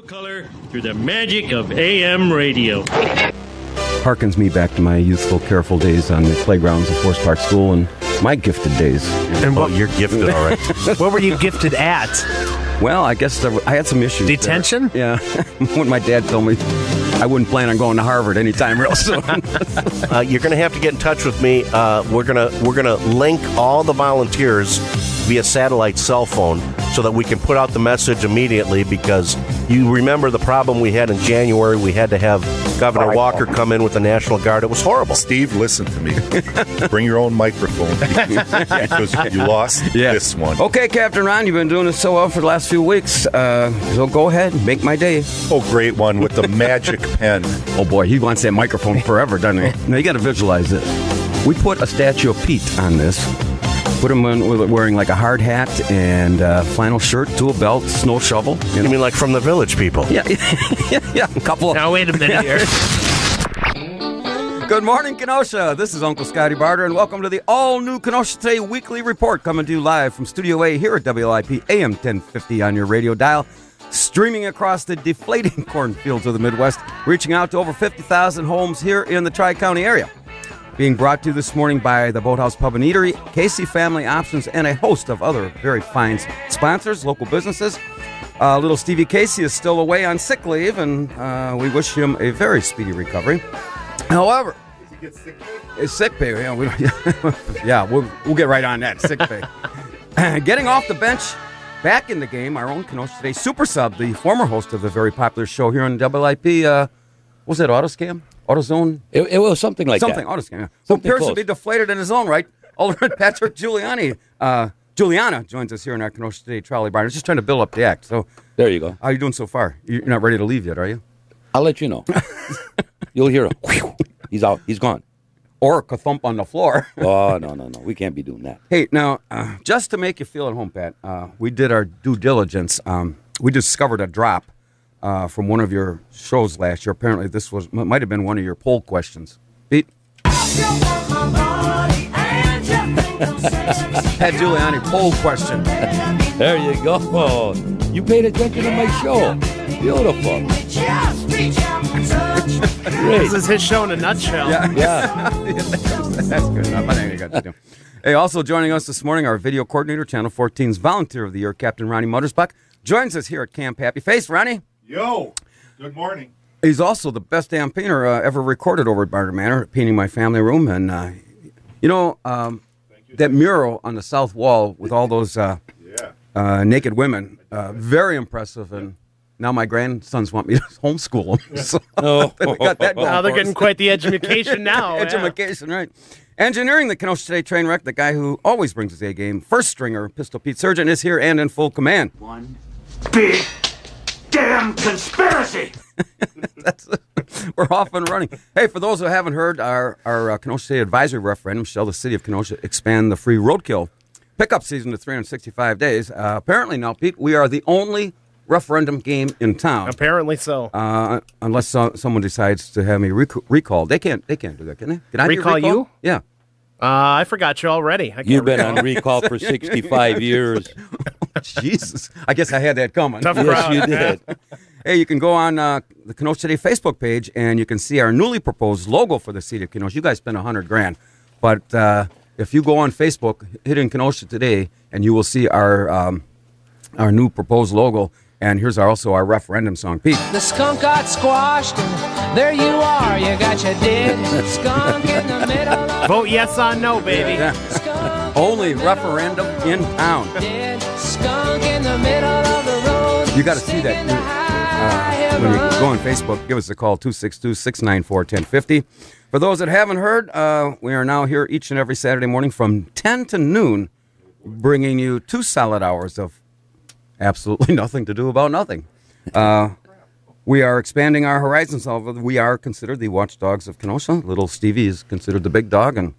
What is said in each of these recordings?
color through the magic of AM radio. Harkens me back to my youthful, careful days on the playgrounds of Forest Park School and my gifted days. And you're gifted, all right. What were you gifted at? Well, I guess I had some issues. Detention? There. Yeah. When my dad told me I wouldn't plan on going to Harvard anytime real soon. You're going to have to get in touch with me. We're gonna link all the volunteers via satellite cell phone so that we can put out the message immediately, because you remember the problem we had in January. We had to have Governor Walker come in with the National Guard. It was horrible. Steve, listen to me. Bring your own microphone because you lost this one. Okay, Captain Ron, you've been doing this so well for the last few weeks. So go ahead and make my day. Oh, great one with the magic pen. Oh, boy, he wants that microphone forever, doesn't he? Now, you got to visualize this. We put a statue of Pete on this. Put him in wearing like a hard hat and flannel shirt, tool belt, snow shovel. You mean like from the Village People? Yeah, yeah. A couple of... Now, wait a minute here. Good morning, Kenosha. This is Uncle Scotty Barter, and welcome to the all-new Kenosha Today Weekly Report, coming to you live from Studio A here at WLIP AM 1050 on your radio dial, streaming across the deflating cornfields of the Midwest, reaching out to over 50,000 homes here in the Tri-County area. Being brought to you this morning by the Boathouse Pub and Eatery, Casey Family Options, and a host of other very fine sponsors, local businesses. Little Stevie Casey is still away on sick leave, and we wish him a very speedy recovery. However, it's sick pay. We'll get right on that, sick pay. Getting off the bench, back in the game, our own Kenosha Today super sub, the former host of the very popular show here on WLIP, was it Autoscam? AutoZone? It was something like something, that. Autoscam, yeah. Who appears to be deflated in his own right. Alderman Patrick Juliana joins us here in our Kenosha Today Trolley Barn. Just trying to build up the act. So there you go. How are you doing so far? You're not ready to leave yet, are you? I'll let you know. You'll hear him. He's out. He's gone. Or a thump on the floor. Oh, no. We can't be doing that. Hey, now, just to make you feel at home, Pat, we did our due diligence. We discovered a drop from one of your shows last year. Apparently, this might have been one of your poll questions. Pete? Pat Giuliani poll question. There you go. You paid attention to my show. Beautiful. Great. This is his show in a nutshell. Yeah. That's good enough. I think you got to do. Hey, also joining us this morning, our video coordinator, Channel 14's Volunteer of the Year, Captain Ronnie Muttersbach, joins us here at Camp Happy Face. Ronnie? Yo, good morning. He's also the best damn painter ever recorded over at Barter Manor, painting my family room. And, that mural on the south wall with all those naked women, very impressive. And now my grandsons want me to homeschool them. So we got that going. Now they're getting quite the education now. Education, right. Engineering the Kenosha Today train wreck, the guy who always brings his A game, first stringer, Pistol Pete Surgeon, is here and in full command. One big damn conspiracy. We're off and running. Hey, for those who haven't heard, our Kenosha State Advisory referendum shall the city of Kenosha expand the free roadkill pickup season to 365 days. Apparently now, Pete, we are the only referendum game in town. Apparently so. Unless someone decides to have me recalled. They can't do that, can they? Can I recall you? Yeah. I forgot you already. You've been on recall for 65 years. Jesus. I guess I had that coming. Tough Yes, crowd. you did. Hey, you can go on the Kenosha Today Facebook page, and you can see our newly proposed logo for the city of Kenosha. You guys spent $100,000, but if you go on Facebook, hit in Kenosha Today, and you will see our new proposed logo. And here's also our referendum song, Pete. The skunk got squashed, and there you are. You got your dead skunk in the middle of Vote yes on no, baby. Yeah. Only referendum in town. dead skunk in the middle of the road. You got to see that. When you go on Facebook, give us a call, 262-694-1050. For those that haven't heard, we are now here each and every Saturday morning from 10 to noon, bringing you 2 solid hours of absolutely nothing to do about nothing. We are expanding our horizons. We are considered the watchdogs of Kenosha. Little Stevie is considered the big dog, and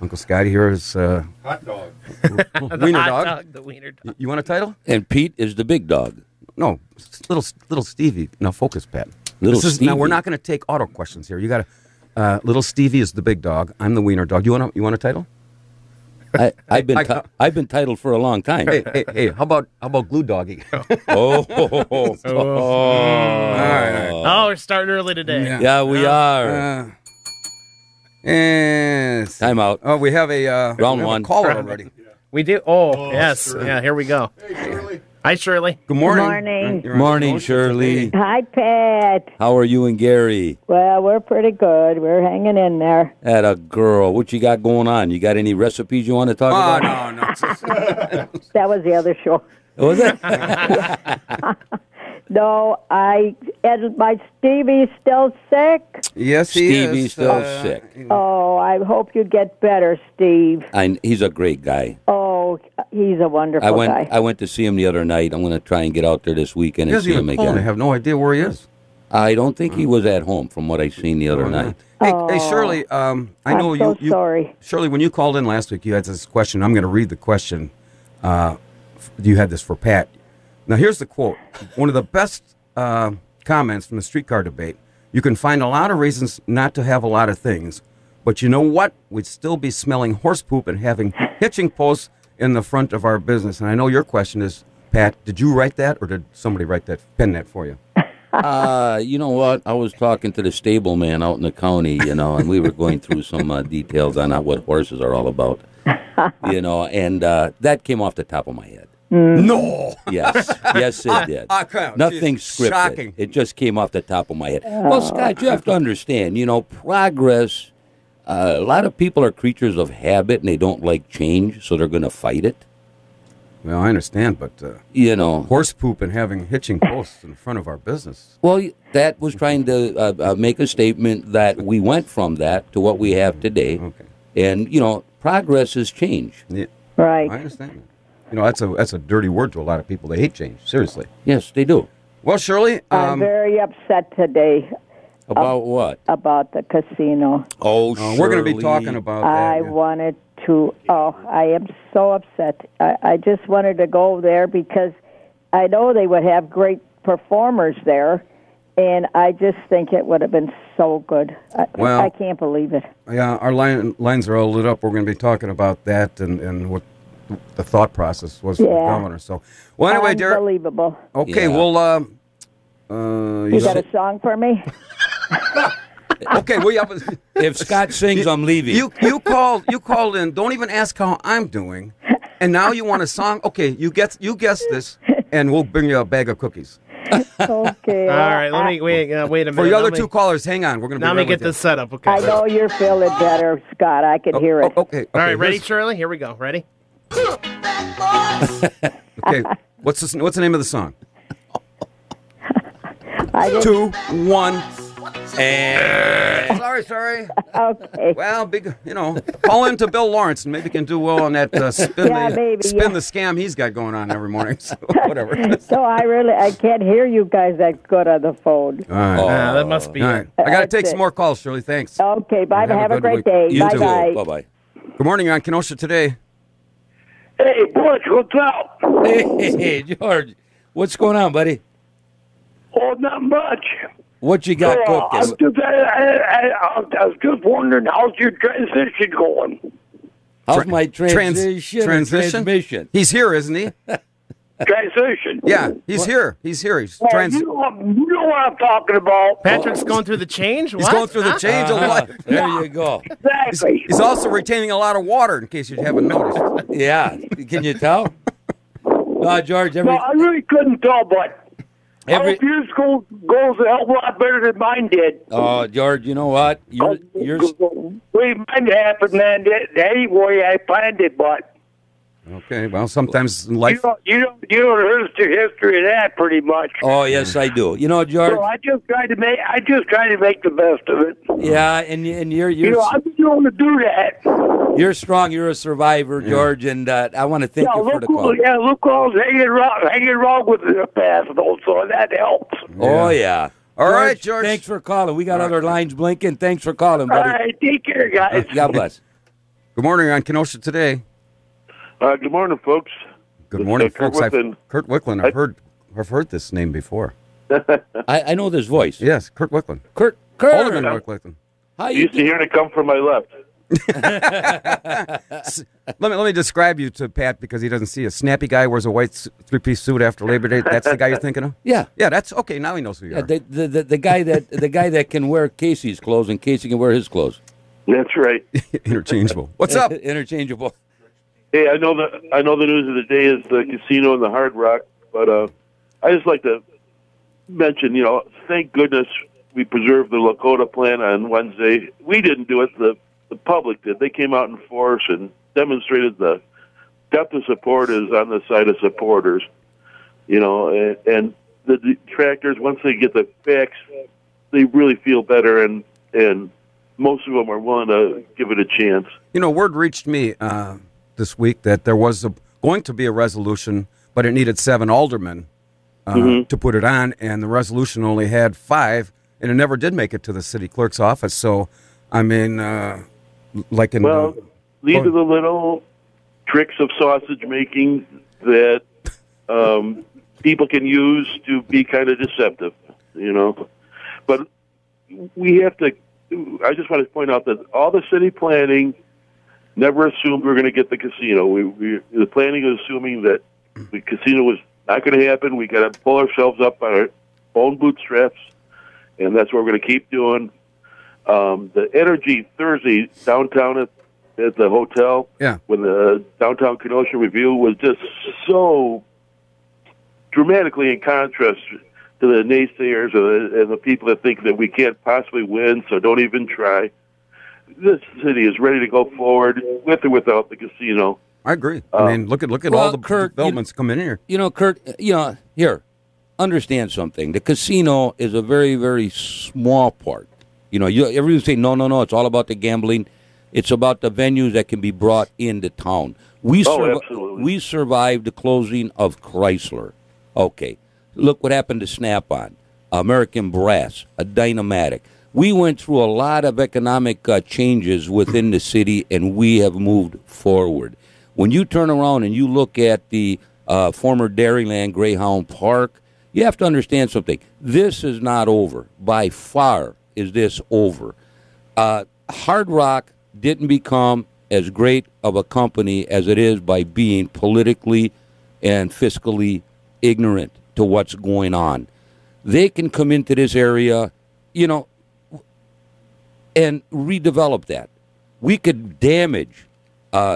Uncle Scotty here is Hot dog. wiener dog. The wiener dog. You want a title? And Pete is the big dog. No, little Stevie. Now focus, Pat. Little Now Stevie. we're not going to take auto questions here. You got to. Little Stevie is the big dog. I'm the wiener dog. You want a title? I've been titled for a long time. Hey, how about Glue Doggy? Oh. Oh, we're starting early today. Yeah, we are. Yes. Time out. Oh, we have a Round one. caller already. We do? Oh, yes. Shirley. Yeah, here we go. Hey, Shirley. Hi, Shirley. Good morning. Morning. Morning, Shirley. Hi, Pat. How are you and Gary? Well, we're pretty good. We're hanging in there. At a girl. What you got going on? You got any recipes you want to talk about? No. That was the other show. Was it? No, my Stevie's still sick. Yes, he is. Stevie's still sick. Oh, I hope you get better, Steve. He's a great guy. Oh, he's a wonderful guy. I went to see him the other night. I'm going to try and get out there this weekend He and see him hasn't even again. I have no idea where he is. I don't think he was at home from what I seen the other night. Hey, Shirley, I know I'm so sorry. Shirley, when you called in last week, you had this question. I'm going to read the question. You had this for Pat. Now, here's the quote. One of the best comments from the streetcar debate. You can find a lot of reasons not to have a lot of things, but you know what? We'd still be smelling horse poop and having hitching posts in the front of our business. And I know your question is, Pat, did you write that, or did somebody pen that for you? You know what? I was talking to the stable man out in the county, and we were going through some details on what horses are all about, and that came off the top of my head. No. Yes, it did. Nothing scripted. Shocking. It just came off the top of my head. Well, Scott, you have to understand, progress, a lot of people are creatures of habit, and they don't like change, so they're going to fight it. Well, I understand, but, horse poop and having hitching posts in front of our business. Well, that was trying to make a statement that we went from that to what we have today. Okay. And, progress is change. Yeah. Right. I understand that. That's a dirty word to a lot of people. They hate change, seriously. Yes, they do. Well, Shirley, I'm very upset today. About what? About the casino. Oh, we're going to be talking about that. I wanted to. Oh, I am so upset. I just wanted to go there because I know they would have great performers there, and I just think it would have been so good. I can't believe it. Yeah, our lines are all lit up. We're going to be talking about that and what the thought process was for the governor. So, well, anyway, Derek. Unbelievable. Okay, yeah. You got a song for me? Okay, if Scott sings, I'm leaving. You called in. Don't even ask how I'm doing, and now you want a song. Okay, you guess this, and we'll bring you a bag of cookies. Okay. All right, let me wait a minute. For the other two callers, hang on. We're going to let me get this set up. Okay. I know you're feeling better, Scott. I can hear it. Okay. All right, ready, Shirley? Here we go. Ready? Okay. What's the name of the song? 2, 1. And sorry. Okay. Well, call in to Bill Lawrence and maybe can do well on that spin the scam he's got going on every morning. So whatever. So I can't hear you guys that good on the phone. All right. That must be. All right. I got to take some more calls, Shirley. Thanks. Okay. Bye. Have a great day. You too. Bye. Bye-bye. Good morning. You're on Kenosha Today. Hey, Butch, what's up? Hey, George. What's going on, buddy? Oh, not much. What you got cooking? I was just wondering, how's your transition going? How's my transmission? He's here, isn't he? Transition. Yeah, he's here. He's you know what I'm talking about. Patrick's going through the change? He's going through the change of life. There you go. Exactly. He's also retaining a lot of water, in case you haven't noticed. Yeah. Can you tell? George, No, I really couldn't tell, but I hope yours goes a hell of a lot better than mine did. Oh, George, you know what? Yours. Mine happened, man. Anyway, I planned it, but. Okay, well, sometimes in life. You don't history of that pretty much. Oh, yes, I do. You know, George. So I just try to make the best of it. Yeah, and you're. I've been able to do that. You're strong. You're a survivor, George, and I want to thank you for the call. Yeah, Luke calls hanging around with the past, though, so that helps. Oh yeah. All right, George. Thanks for calling. We got other lines blinking. Thanks for calling, buddy. All right, take care, guys. God bless. Good morning on Kenosha Today. Good morning, folks. Good morning, folks. Kurt Wicklund. I've heard this name before. I know this voice. Yes, Kurt Wicklund. Kurt. Alderman Wicklund. I used to hear it come from my left. Let me describe you to Pat because he doesn't see a snappy guy wears a white three-piece suit after Labor Day. That's the guy you're thinking of? Yeah. Yeah, that's okay. Now he knows who you are. The guy that can wear Casey's clothes and Casey can wear his clothes. That's right. Interchangeable. What's up? Interchangeable. Hey, I know the news of the day is the casino and the Hard Rock, but I just like to mention, thank goodness we preserved the Lakota plan on Wednesday. We didn't do it; the public did. They came out in force and demonstrated the depth of support is on the side of supporters. And the detractors, once they get the facts, they really feel better, and most of them are willing to give it a chance. Word reached me this week that there was going to be a resolution, but it needed 7 aldermen to put it on, and the resolution only had 5, and it never did make it to the city clerk's office. So, I mean, these are the little tricks of sausage making that people can use to be kind of deceptive, But we have to. I just want to point out that all the city planning never assumed we were going to get the casino. The planning is assuming that the casino was not going to happen. We got to pull ourselves up by our own bootstraps, and that's what we're going to keep doing. The Energy Thursday downtown at the hotel, when the Downtown Kenosha review was just so dramatically in contrast to the naysayers and the people that think that we can't possibly win, so don't even try. This city is ready to go forward with or without the casino. I agree. I mean, look at all the developments coming in here. Kurt, here, understand something. The casino is a very, very small part. Everyone say, no, it's all about the gambling. It's about the venues that can be brought into town. We survived the closing of Chrysler. Okay. Look what happened to Snap-on, American Brass, a Dynamatic. We went through a lot of economic changes within the city, and we have moved forward. When you turn around and you look at the former Dairyland Greyhound Park, you have to understand something. This is not over. By far is this over. Hard Rock didn't become as great of a company as it is by being politically and fiscally ignorant to what's going on. They can come into this area, and redevelop that. We could damage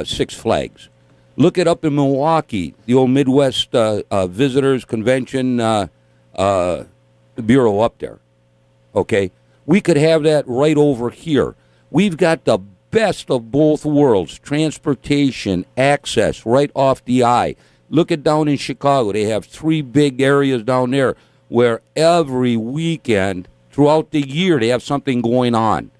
Six Flags. Look it up in Milwaukee, the old Midwest Visitors Convention Bureau up there. Okay? We could have that right over here. We've got the best of both worlds, transportation, access right off the I. Look at down in Chicago. They have 3 big areas down there where every weekend throughout the year they have something going on.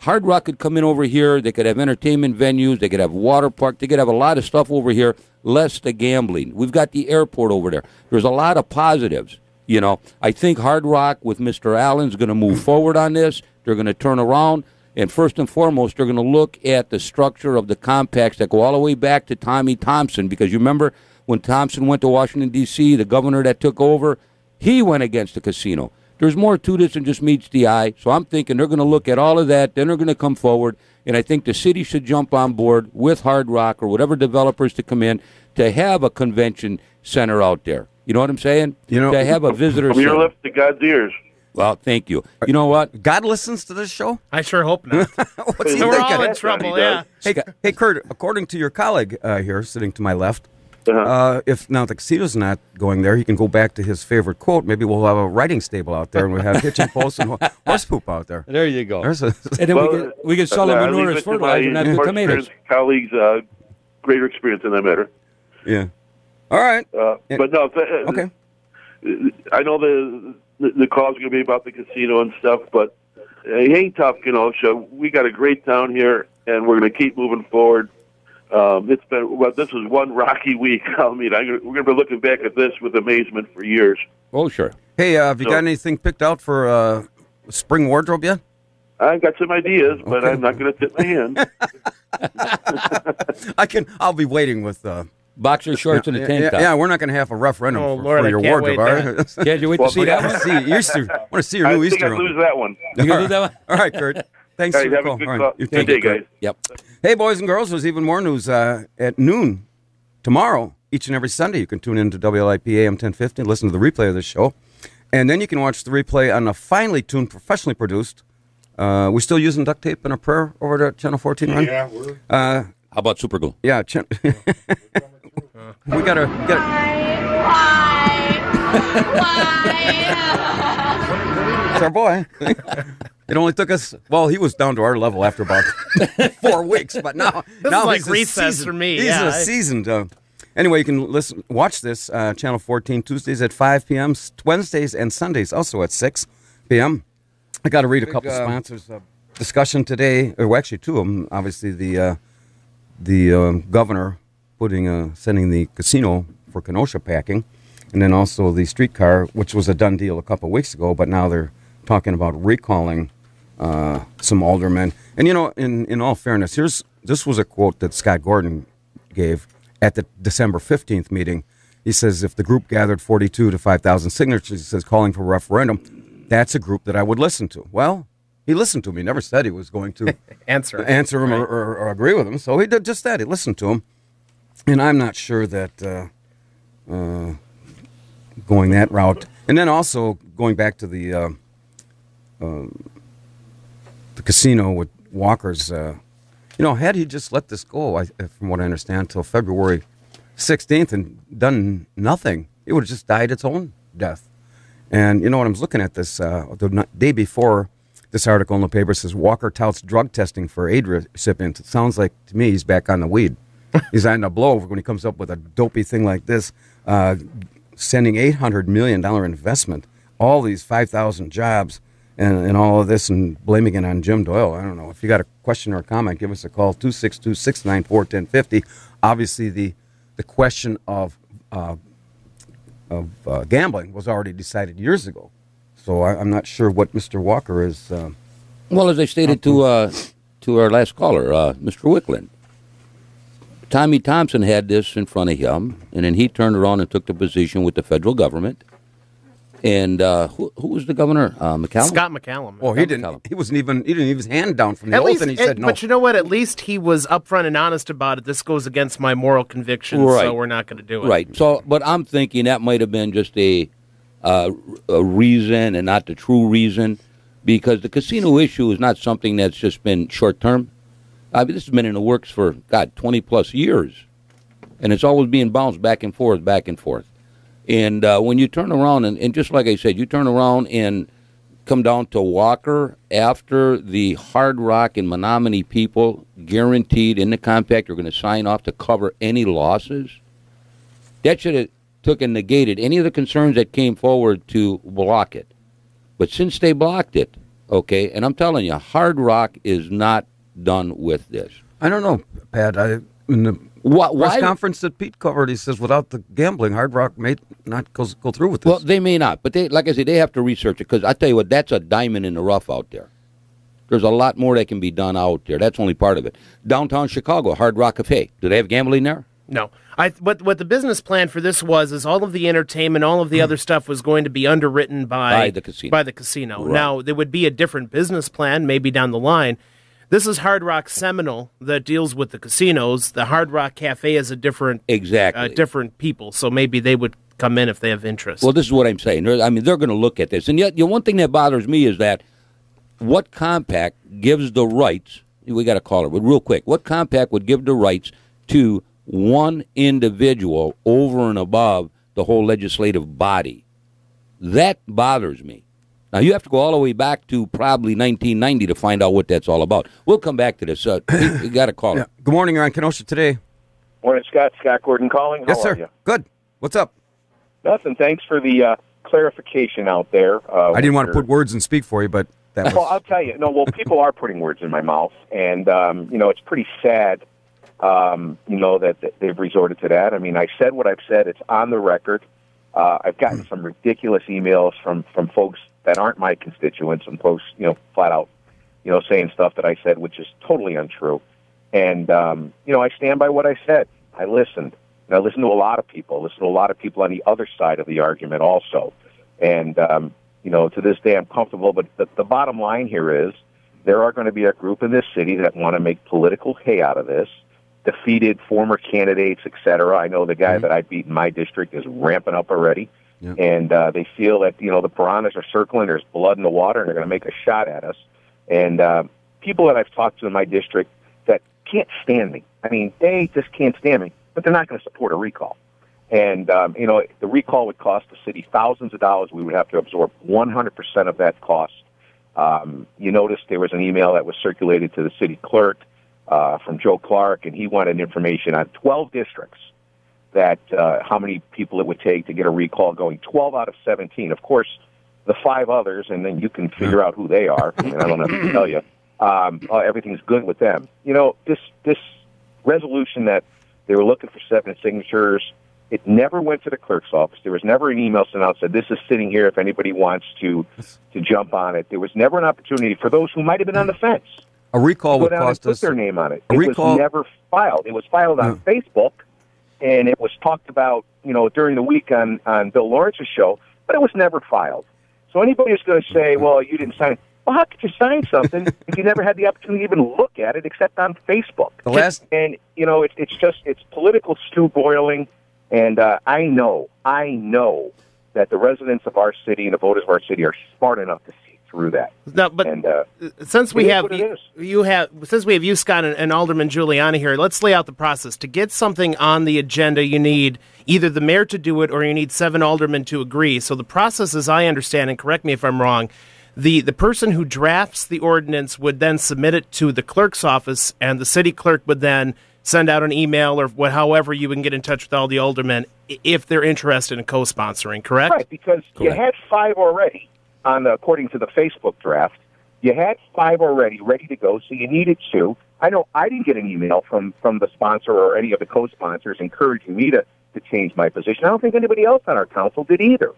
Hard Rock could come in over here. They could have entertainment venues. They could have water park. They could have a lot of stuff over here, less the gambling. We've got the airport over there. There's a lot of positives. I think Hard Rock with Mr. Allen's going to move forward on this. They're going to turn around. And first and foremost, they're going to look at the structure of the compacts that go all the way back to Tommy Thompson. Because you remember when Thompson went to Washington, D.C., the governor that took over, he went against the casino. There's more to this than just meets the eye. So I'm thinking they're going to look at all of that. Then they're going to come forward. And I think the city should jump on board with Hard Rock or whatever developers to come in to have a convention center out there. You know what I'm saying? To have a visitor center. From your lips to God's ears. Well, thank you. You know what? God listens to this show? I sure hope not. What's he We're thinking? all in trouble, yeah. Hey, Kurt, according to your colleague here sitting to my left, if now the casino's not going there, he can go back to his favorite quote. Maybe we'll have a writing stable out there, and we'll have kitchen posts and horse poop out there. There you go. And then we can sell them manure as fertilizer and have good tomatoes. Colleagues, greater experience in that matter. Yeah. All right. But no, okay. I know the call's going to be about the casino and stuff, but it ain't tough, Kenosha. We got a great town here, and we're going to keep moving forward. This was one rocky week. I mean, we're going to be looking back at this with amazement for years. Oh, sure. Hey, have you got anything picked out for spring wardrobe yet? I've got some ideas, but I'm not going to tip my hand. I'll be waiting with boxer shorts and a tank top. Yeah, we're not going to have a referendum for your wardrobe, all right? Can't you wait to see that one? I want to see your new Easter. I think I'd lose that one. You going to lose that one? All right, Kurt. Thanks Guys, for the have call. a good, All right. good day, guys. Yep. Hey, boys and girls, there's even more news at noon tomorrow. Each and every Sunday, you can tune in to WLIP AM 1050 and listen to the replay of this show. And then you can watch the replay on a finely tuned, professionally produced. We still using duct tape and a prayer over there at Channel 14, Ron? Yeah, we're. How about super glue? Yeah. We got to. It's our boy. It only took us. Well, he was down to our level after about 4 weeks, but now This now is like he's recess for me. He's a seasoned. Anyway, you can watch this Channel 14 Tuesdays at 5 p.m., Wednesdays and Sundays also at 6 p.m. I got to read a couple sponsors. Discussion today, or actually two of them. Obviously, the governor sending the casino for Kenosha packing, and then also the streetcar, which was a done deal a couple of weeks ago, but now they're talking about recalling some aldermen. And, in all fairness, this was a quote that Scott Gordon gave at the December 15th meeting. He says, if the group gathered 42 to 5,000 signatures, he says, calling for a referendum, that's a group that I would listen to. Well, he listened to him. He never said he was going to answer him or agree with him. So he did just that. He listened to him. And I'm not sure that going that route. And then also going back to the casino with Walker's, had he just let this go, from what I understand, till February 16th and done nothing, it would have just died its own death. And when I was looking at this the day before, this article in the paper says Walker touts drug testing for aid recipients. It sounds like to me he's back on the weed. He's on the blow when he comes up with a dopey thing like this, sending $800 million investment, all these 5,000 jobs, and all of this, and blaming it on Jim Doyle. I don't know. If you got a question or a comment, give us a call, 262-694-1050. Obviously, the question of gambling was already decided years ago. So I'm not sure what Mr. Walker is. Well, as I stated to our last caller, Mr. Wickland, Tommy Thompson had this in front of him, and then he turned around and took the position with the federal government. And who was the governor? McCallum? Scott McCallum. Oh, he didn't even his hand down from the oath, and he said no. But you know what? At least he was upfront and honest about it. This goes against my moral convictions, so we're not going to do it. Right. So, but I'm thinking that might have been just a reason and not the true reason, because the casino issue is not something that's just been short term. I mean, this has been in the works for 20 plus years, and it's always being bounced back and forth, back and forth. And when you turn around, and just like I said, you turn around and come down to Walker after the Hard Rock and Menominee people guaranteed in the compact are going to sign off to cover any losses, that should have took and negated any of the concerns that came forward to block it. But since they blocked it, okay, and I'm telling you, Hard Rock is not done with this. I don't know, Pat. In the press conference that Pete covered, he says without the gambling, Hard Rock may not go through with this. Well, they may not, but they, like I said, they have to research it, because I tell you what, that's a diamond in the rough out there. There's a lot more that can be done out there. That's only part of it. Downtown Chicago, Hard Rock Cafe. Do they have gambling there? No. What the business plan for this is all of the entertainment, all of the other stuff was going to be underwritten by the casino. Right. Now, there would be a different business plan maybe down the line. This is Hard Rock Seminole that deals with the casinos. The Hard Rock Cafe is a different different people, so maybe they would come in if they have interest. Well, this is what I'm saying. I mean, they're going to look at this. And yet, one thing that bothers me is that what compact gives the rights, we got to call it, but real quick, what compact would give the rights to one individual over and above the whole legislative body? That bothers me. Now, you have to go all the way back to probably 1990 to find out what that's all about. We'll come back to this. We got to call it. Good morning. You're on Kenosha today. Morning, Scott. Scott Gordon calling. Yes, How sir. are you? Good. What's up? Nothing. Thanks for the clarification out there. I didn't want to put words and speak for you, but that was... Well, I'll tell you. No, people are putting words in my mouth, and, it's pretty sad, that they've resorted to that. I mean, I said what I've said. It's on the record. I've gotten some ridiculous emails from folks that aren't my constituents, and folks, flat out, saying stuff that I said, which is totally untrue. And, I stand by what I said. I listened. And I listened to a lot of people. Listened to a lot of people on the other side of the argument also. And, to this day I'm comfortable. But the bottom line here is, there are going to be a group in this city that want to make political hay out of this, defeated former candidates, et cetera. I know the guy that I beat in my district is ramping up already. Yeah. And they feel that, the piranhas are circling, there's blood in the water, and they're going to make a shot at us. And people that I've talked to in my district that can't stand me. I mean, they just can't stand me, but they're not going to support a recall. And, the recall would cost the city thousands of dollars. We would have to absorb 100% of that cost. You noticed there was an email that was circulated to the city clerk from Joe Clark, and he wanted information on 12 districts that how many people it would take to get a recall going. 12 out of 17. Of course, the 5 others, and then you can figure out who they are. I mean, I don't have to tell you. Everything's good with them. This resolution that they were looking for 7 signatures, it never went to the clerk's office. There was never an email sent out that said, this is sitting here if anybody wants to jump on it. There was never an opportunity for those who might have been on the fence. A recall would cost us... put their name on it. It was never filed. It was filed on Facebook, and it was talked about, during the week on Bill Lawrence's show, but it was never filed. So anybody who's going to say, well, you didn't sign it, well, how could you sign something if you never had the opportunity to even look at it except on Facebook? And, it's political stew boiling, and I know that the residents of our city and the voters of our city are smart enough to see through that. No, but since we have you, Scott, and Alderman Giuliani here, let's lay out the process. To get something on the agenda, you need either the mayor to do it or you need 7 aldermen to agree. So the process, as I understand, and correct me if I'm wrong, the person who drafts the ordinance would then submit it to the clerk's office, and the city clerk would then send out an email or however you can get in touch with all the aldermen if they're interested in co-sponsoring, correct? Right, because you had 5 already. According to the Facebook draft, you had 5 already ready to go, so you needed 2. I know I didn't get an email from the sponsor or any of the co-sponsors encouraging me to change my position. I don't think anybody else on our council did either.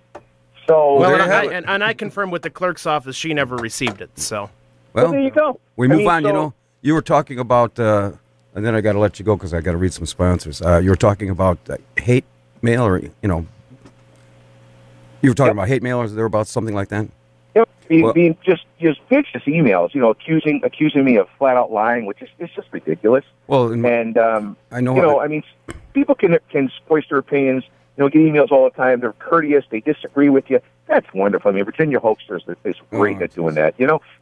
So, and I confirmed with the clerk's office she never received it. So, well there you go. We move on. You were talking about, and then I got to let you go because I got to read some sponsors. You were talking about hate mail, or you were talking about hate mail, or there about something like that. Being just vicious emails, accusing me of flat out lying, which is it's just ridiculous. Well, I know. I mean, people can voice their opinions. Get emails all the time. They're courteous. They disagree with you. That's wonderful. I mean, Virginia Hoaxers is great at doing that.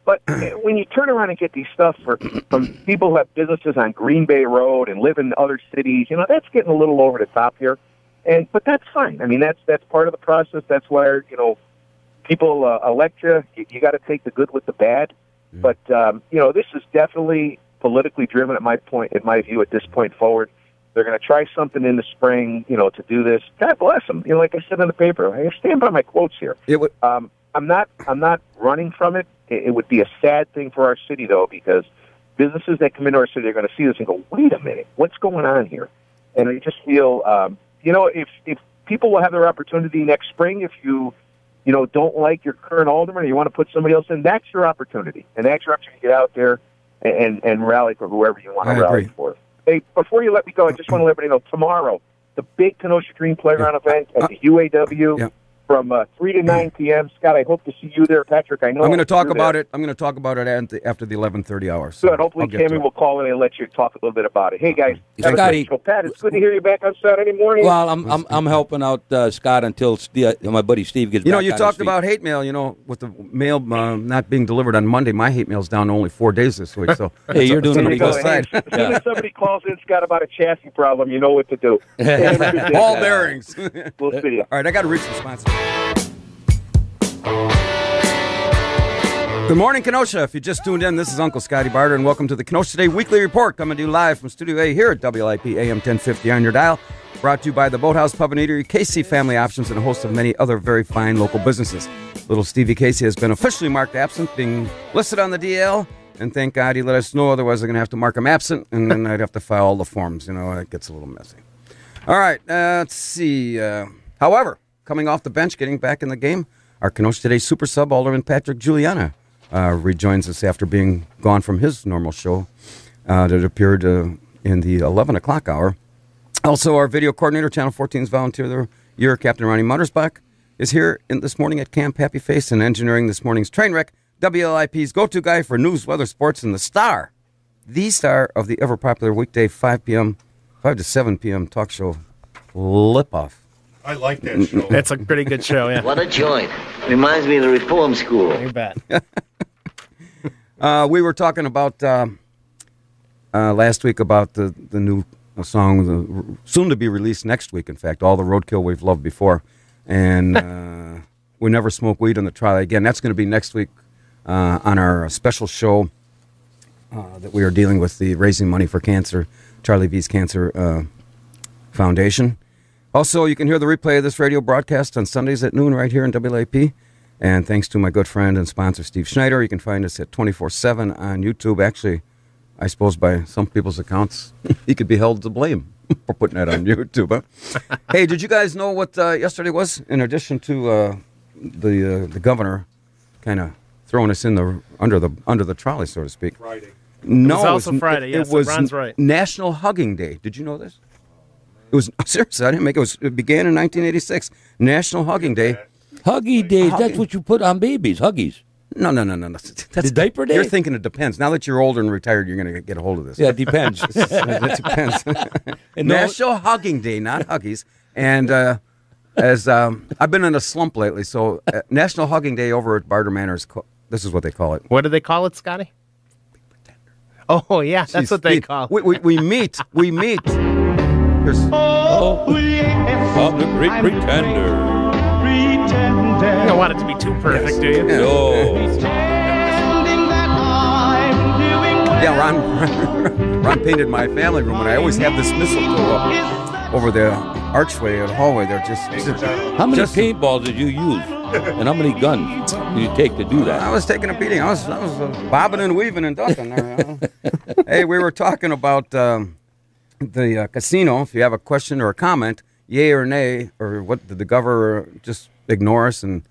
But when you turn around and get these stuff from people who have businesses on Green Bay Road and live in other cities, that's getting a little over the top here. But that's fine. I mean, that's part of the process. That's why people elect you. You got to take the good with the bad. But this is definitely politically driven. At my view, at this point forward, they're going to try something in the spring. To do this. God bless them. Like I said in the paper, I stand by my quotes here. I'm not running from it. It would be a sad thing for our city, though, because businesses that come into our city are going to see this and go, "Wait a minute, what's going on here?" And I just feel, if people will have their opportunity next spring, if you don't like your current alderman or you want to put somebody else in, that's your opportunity. And that's your opportunity to get out there and rally for whoever you want to rally for. Hey, before you let me go, I just want to let everybody know, tomorrow, the big Kenosha Green Playground event at the UAW from 3 to 9 p.m. Scott, I hope to see you there. Patrick, I know I'm going to talk about it. I'm going to talk about it after the 11:30 hour. So good. Hopefully, Tammy will call in and let you talk a little bit about it. Hey, guys, Pat, it's good to hear you back on Saturday morning. Well, I'm helping out Scott until my buddy Steve gets back. You talked about hate mail. With the mail not being delivered on Monday, my hate mail's down to only 4 days this week. So hey, you're doing pretty good. As soon as somebody calls in, Scott, about a chassis problem, you know what to do. Ball bearings. We'll see you. All right, I got to reach the sponsor. Good morning, Kenosha. If you just tuned in, this is Uncle Scotty Barter, and welcome to the Kenosha Today Weekly Report, coming to you live from Studio A here at WIP AM 1050 on your dial. Brought to you by the Boathouse Pub and Eatery, Casey Family Options, and a host of many other very fine local businesses. Little Stevie Casey has been officially marked absent, being listed on the DL, and thank God he let us know, otherwise I'm going to have to mark him absent, and then I'd have to file all the forms. It gets a little messy. All right, let's see. However, coming off the bench, getting back in the game, our Kenosha Today super sub, Alderman Patrick Giuliani, rejoins us after being gone from his normal show that appeared in the 11 o'clock hour. Also, our video coordinator, Channel 14's volunteer of the year, Captain Ronnie Muttersbach, is here this morning at Camp Happy Face, and engineering this morning's train wreck, WLIP's go-to guy for news, weather, sports, and the star of the ever-popular weekday 5 to 7 p.m. talk show, Lip Off. I like that show. That's a pretty good show, yeah. What a joint. Reminds me of the reform school. You bet. We were talking about last week about the new song, soon to be released next week, in fact, All the Roadkill We've Loved Before. And We Never Smoke Weed on the Trolley. Again, that's going to be next week on our special show that we are dealing with, the Raising Money for Cancer, Charlie V's Cancer Foundation. Also, you can hear the replay of this radio broadcast on Sundays at noon right here in WLAP. And thanks to my good friend and sponsor, Steve Schneider, you can find us at 24/7 on YouTube. Actually, I suppose by some people's accounts, he could be held to blame for putting that on YouTube. Huh? Hey, did you guys know what yesterday was? In addition to the governor kind of throwing us in under the trolley, so to speak. Friday. No, it was also Friday. Yes, it was Ron's right. National Hugging Day. Did you know this? It was seriously. I didn't make it. It began in 1986. National Hugging Day. Huggy days. That's what you put on babies. Huggies. No. That's the diaper day. You're thinking it depends. Now that you're older and retired, you're going to get a hold of this. Yeah, it depends. It depends. National Hugging Day, not Huggies. And as I've been in a slump lately, so National Hugging Day over at Barter Manor this is what they call it. What do they call it, Scotty? Oh yeah, that's what they call it. We meet. Here's, the great pretender. You don't want it to be too perfect, do you? Yeah. No. Yeah, Ron painted my family room, and I always have this mistletoe up over the archway or the hallway there. How many paintballs did you use? And how many guns did you take to do that? I was taking a beating. I was bobbing and weaving and ducking there. Hey, we were talking about the casino. If you have a question or a comment, yay or nay, or what did the governor just ignore us and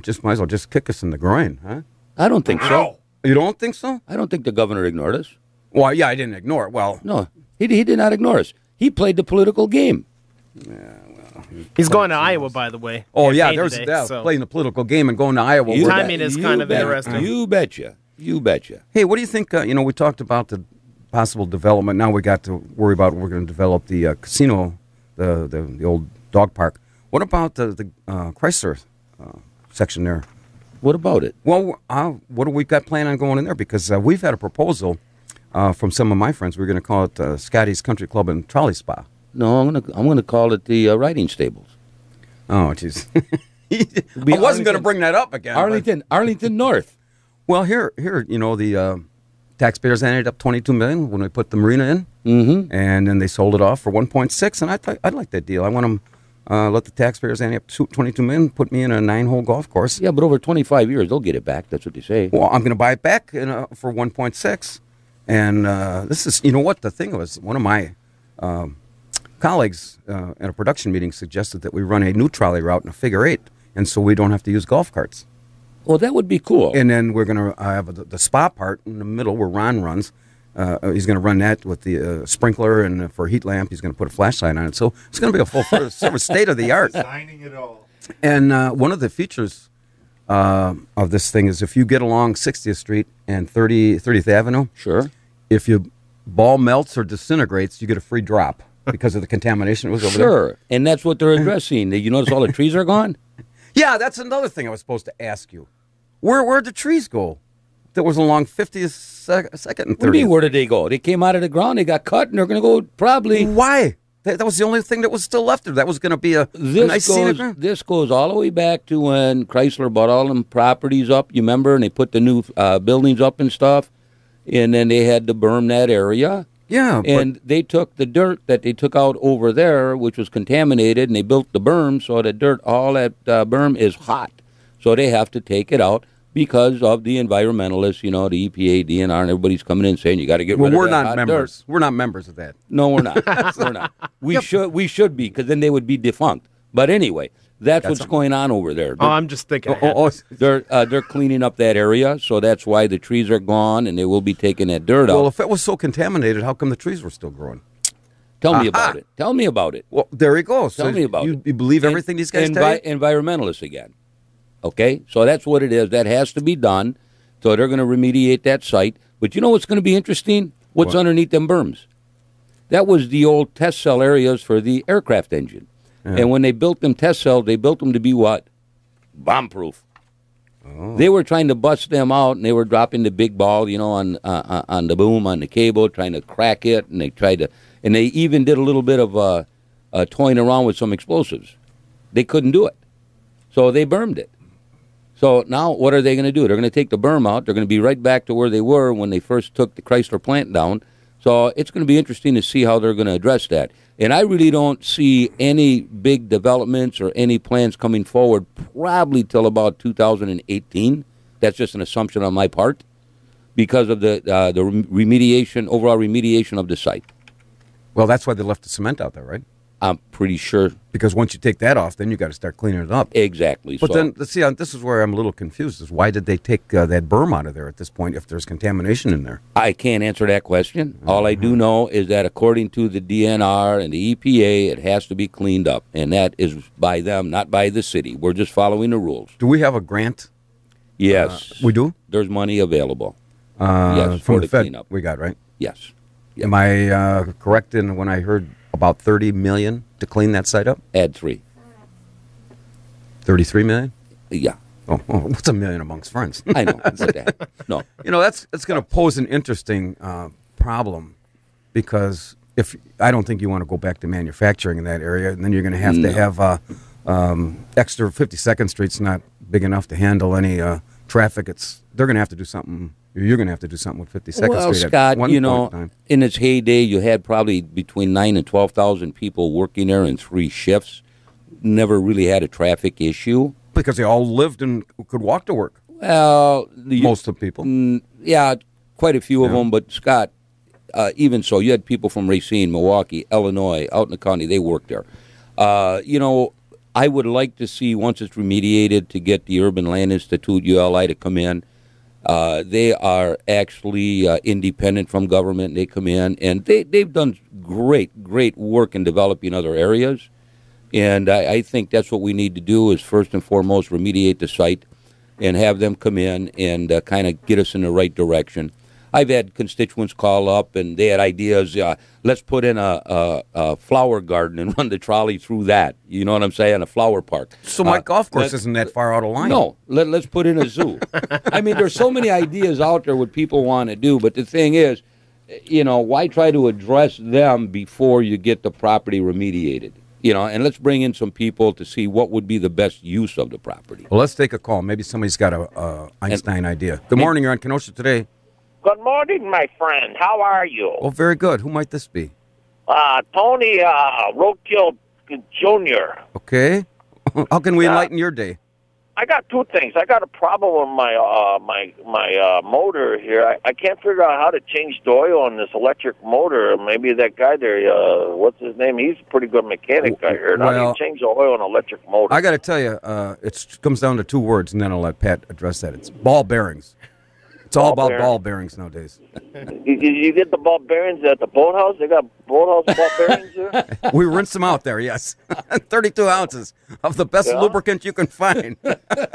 just might as well just kick us in the groin, huh? I don't think so. You don't think so? I don't think the governor ignored us. Well, yeah, I didn't ignore it. Well, no, he did not ignore us. He played the political game. Yeah, well, he's going to Iowa, by the way. Oh yeah, there's playing the political game and going to Iowa. Timing is kind of interesting. You betcha. Hey, what do you think? We talked about the possible development. Now we got to worry about we're going to develop the casino, the old dog park. What about the Chrysler section there? What about it? Well, what do we got planned on going in there? Because we've had a proposal from some of my friends. We're going to call it Scotty's Country Club and Trolley Spa. No, I'm gonna call it the riding stables. Oh, jeez. I wasn't going to bring that up again. Arlington North. Well, here, the taxpayers ended up $22 million when we put the marina in, and then they sold it off for $1.6. And I'd like that deal. I want them let the taxpayers ante up $22 million, put me in a 9-hole golf course. Yeah, but over 25 years they'll get it back. That's what they say. Well, I'm going to buy it back for $1.6. And this is, what the thing was. One of my colleagues at a production meeting suggested that we run a new trolley route in a figure 8, and so we don't have to use golf carts. Well, that would be cool. And then we're going to have the spa part in the middle where Ron runs. He's going to run that with the sprinkler, and for a heat lamp, he's going to put a flashlight on it. So it's going to be a full service, state of the art. Designing it all. And one of the features of this thing is if you get along 60th Street and 30th Avenue, sure, if your ball melts or disintegrates, you get a free drop because of the contamination that was over there. Sure, and that's what they're addressing. You notice all the trees are gone? Yeah, that's another thing I was supposed to ask you. Where'd the trees go? That was along 50th, 2nd, and 30th. What do you mean, where did they go? They came out of the ground, they got cut, and they're going to go probably... Why? That was the only thing that was still left. That was going to be a nice scenic... This goes all the way back to when Chrysler bought all them properties up, you remember, and they put the new buildings up and stuff, and then they had to berm that area. Yeah. And they took the dirt that they took out over there, which was contaminated, and they built the berm, so the dirt, all that berm is hot. So they have to take it out. Because of the environmentalists, the EPA, DNR, and everybody's coming in saying you got to get rid of that. Well, we're not hot members. Dirt. We're not members of that. No, we're not. We're not. We should be, because then they would be defunct. But anyway, that's what's going on over there. I'm just thinking. They're cleaning up that area, so that's why the trees are gone, and they will be taking that dirt out. Well, if it was so contaminated, how come the trees were still growing? Tell me about it. Tell me about it. Well, there you go. Tell me about it. You believe everything these guys tell you? Environmentalists again. Okay, so that's what it is. That has to be done. So they're going to remediate that site. But you know what's going to be interesting? What's underneath them berms? That was the old test cell areas for the aircraft engine. Yeah. And when they built them test cells, they built them to be what? Bomb-proof. Oh. They were trying to bust them out, and they were dropping the big ball, on the boom, on the cable, trying to crack it, and they even did a little bit of toying around with some explosives. They couldn't do it. So they bermed it. So now what are they going to do? They're going to take the berm out. They're going to be right back to where they were when they first took the Chrysler plant down. So it's going to be interesting to see how they're going to address that. And I really don't see any big developments or any plans coming forward probably till about 2018. That's just an assumption on my part because of the remediation, overall remediation of the site. Well, that's why they left the cement out there, right? I'm pretty sure. Because once you take that off, then you got to start cleaning it up. Exactly. But then, let's see, this is where I'm a little confused. Is why did they take that berm out of there at this point if there's contamination in there? I can't answer that question. Mm-hmm. All I do know is that according to the DNR and the EPA, it has to be cleaned up. And that is by them, not by the city. We're just following the rules. Do we have a grant? Yes. We do? There's money available. Yes, from the Fed cleanup. we got, right? Yes. Am I correct in when I heard about $30 million to clean that site up? Add 3. 33 million? Yeah. Oh, what's a million amongst friends? I know. No. That's going to pose an interesting problem because I don't think you want to go back to manufacturing in that area, and then you're going to have to have extra 52nd Street's not big enough to handle any traffic. They're going to have to do something. You're going to have to do something with 52nd Street. Well, Scott, in its heyday, you had probably between 9,000 and 12,000 people working there in 3 shifts. Never really had a traffic issue. Because they all lived and could walk to work. Well, most of the people. Yeah, quite a few of them. But, Scott, even so, you had people from Racine, Milwaukee, Illinois, out in the county. They worked there. I would like to see, once it's remediated, to get the Urban Land Institute, ULI, to come in. They are actually independent from government. They come in, and they've done great work in developing other areas. And I think that's what we need to do is first and foremost remediate the site and have them come in and kind of get us in the right direction. I've had constituents call up, and they had ideas. Let's put in a flower garden and run the trolley through that. You know what I'm saying? A flower park. So my golf course isn't that far out of line. No, let's put in a zoo. I mean, there's so many ideas out there what people want to do, but the thing is, why try to address them before you get the property remediated? And let's bring in some people to see what would be the best use of the property. Well, let's take a call. Maybe somebody's got a Einstein idea. Good morning. You're on Kenosha Today. Good morning, my friend. How are you? Oh, very good. Who might this be? Tony Roadkill Jr. Okay. How can we enlighten your day? I got 2 things. I got a problem with my motor here. I can't figure out how to change the oil on this electric motor. Maybe that guy there, what's his name? He's a pretty good mechanic, I heard. How do you change the oil on an electric motor? I got to tell you, it comes down to 2 words, and then I'll let Pat address that. It's ball bearings. It's all about ball bearings nowadays. You get the ball bearings at the boathouse? They got boathouse ball bearings there? We rinse them out there, yes. 32 ounces of the best lubricant you can find.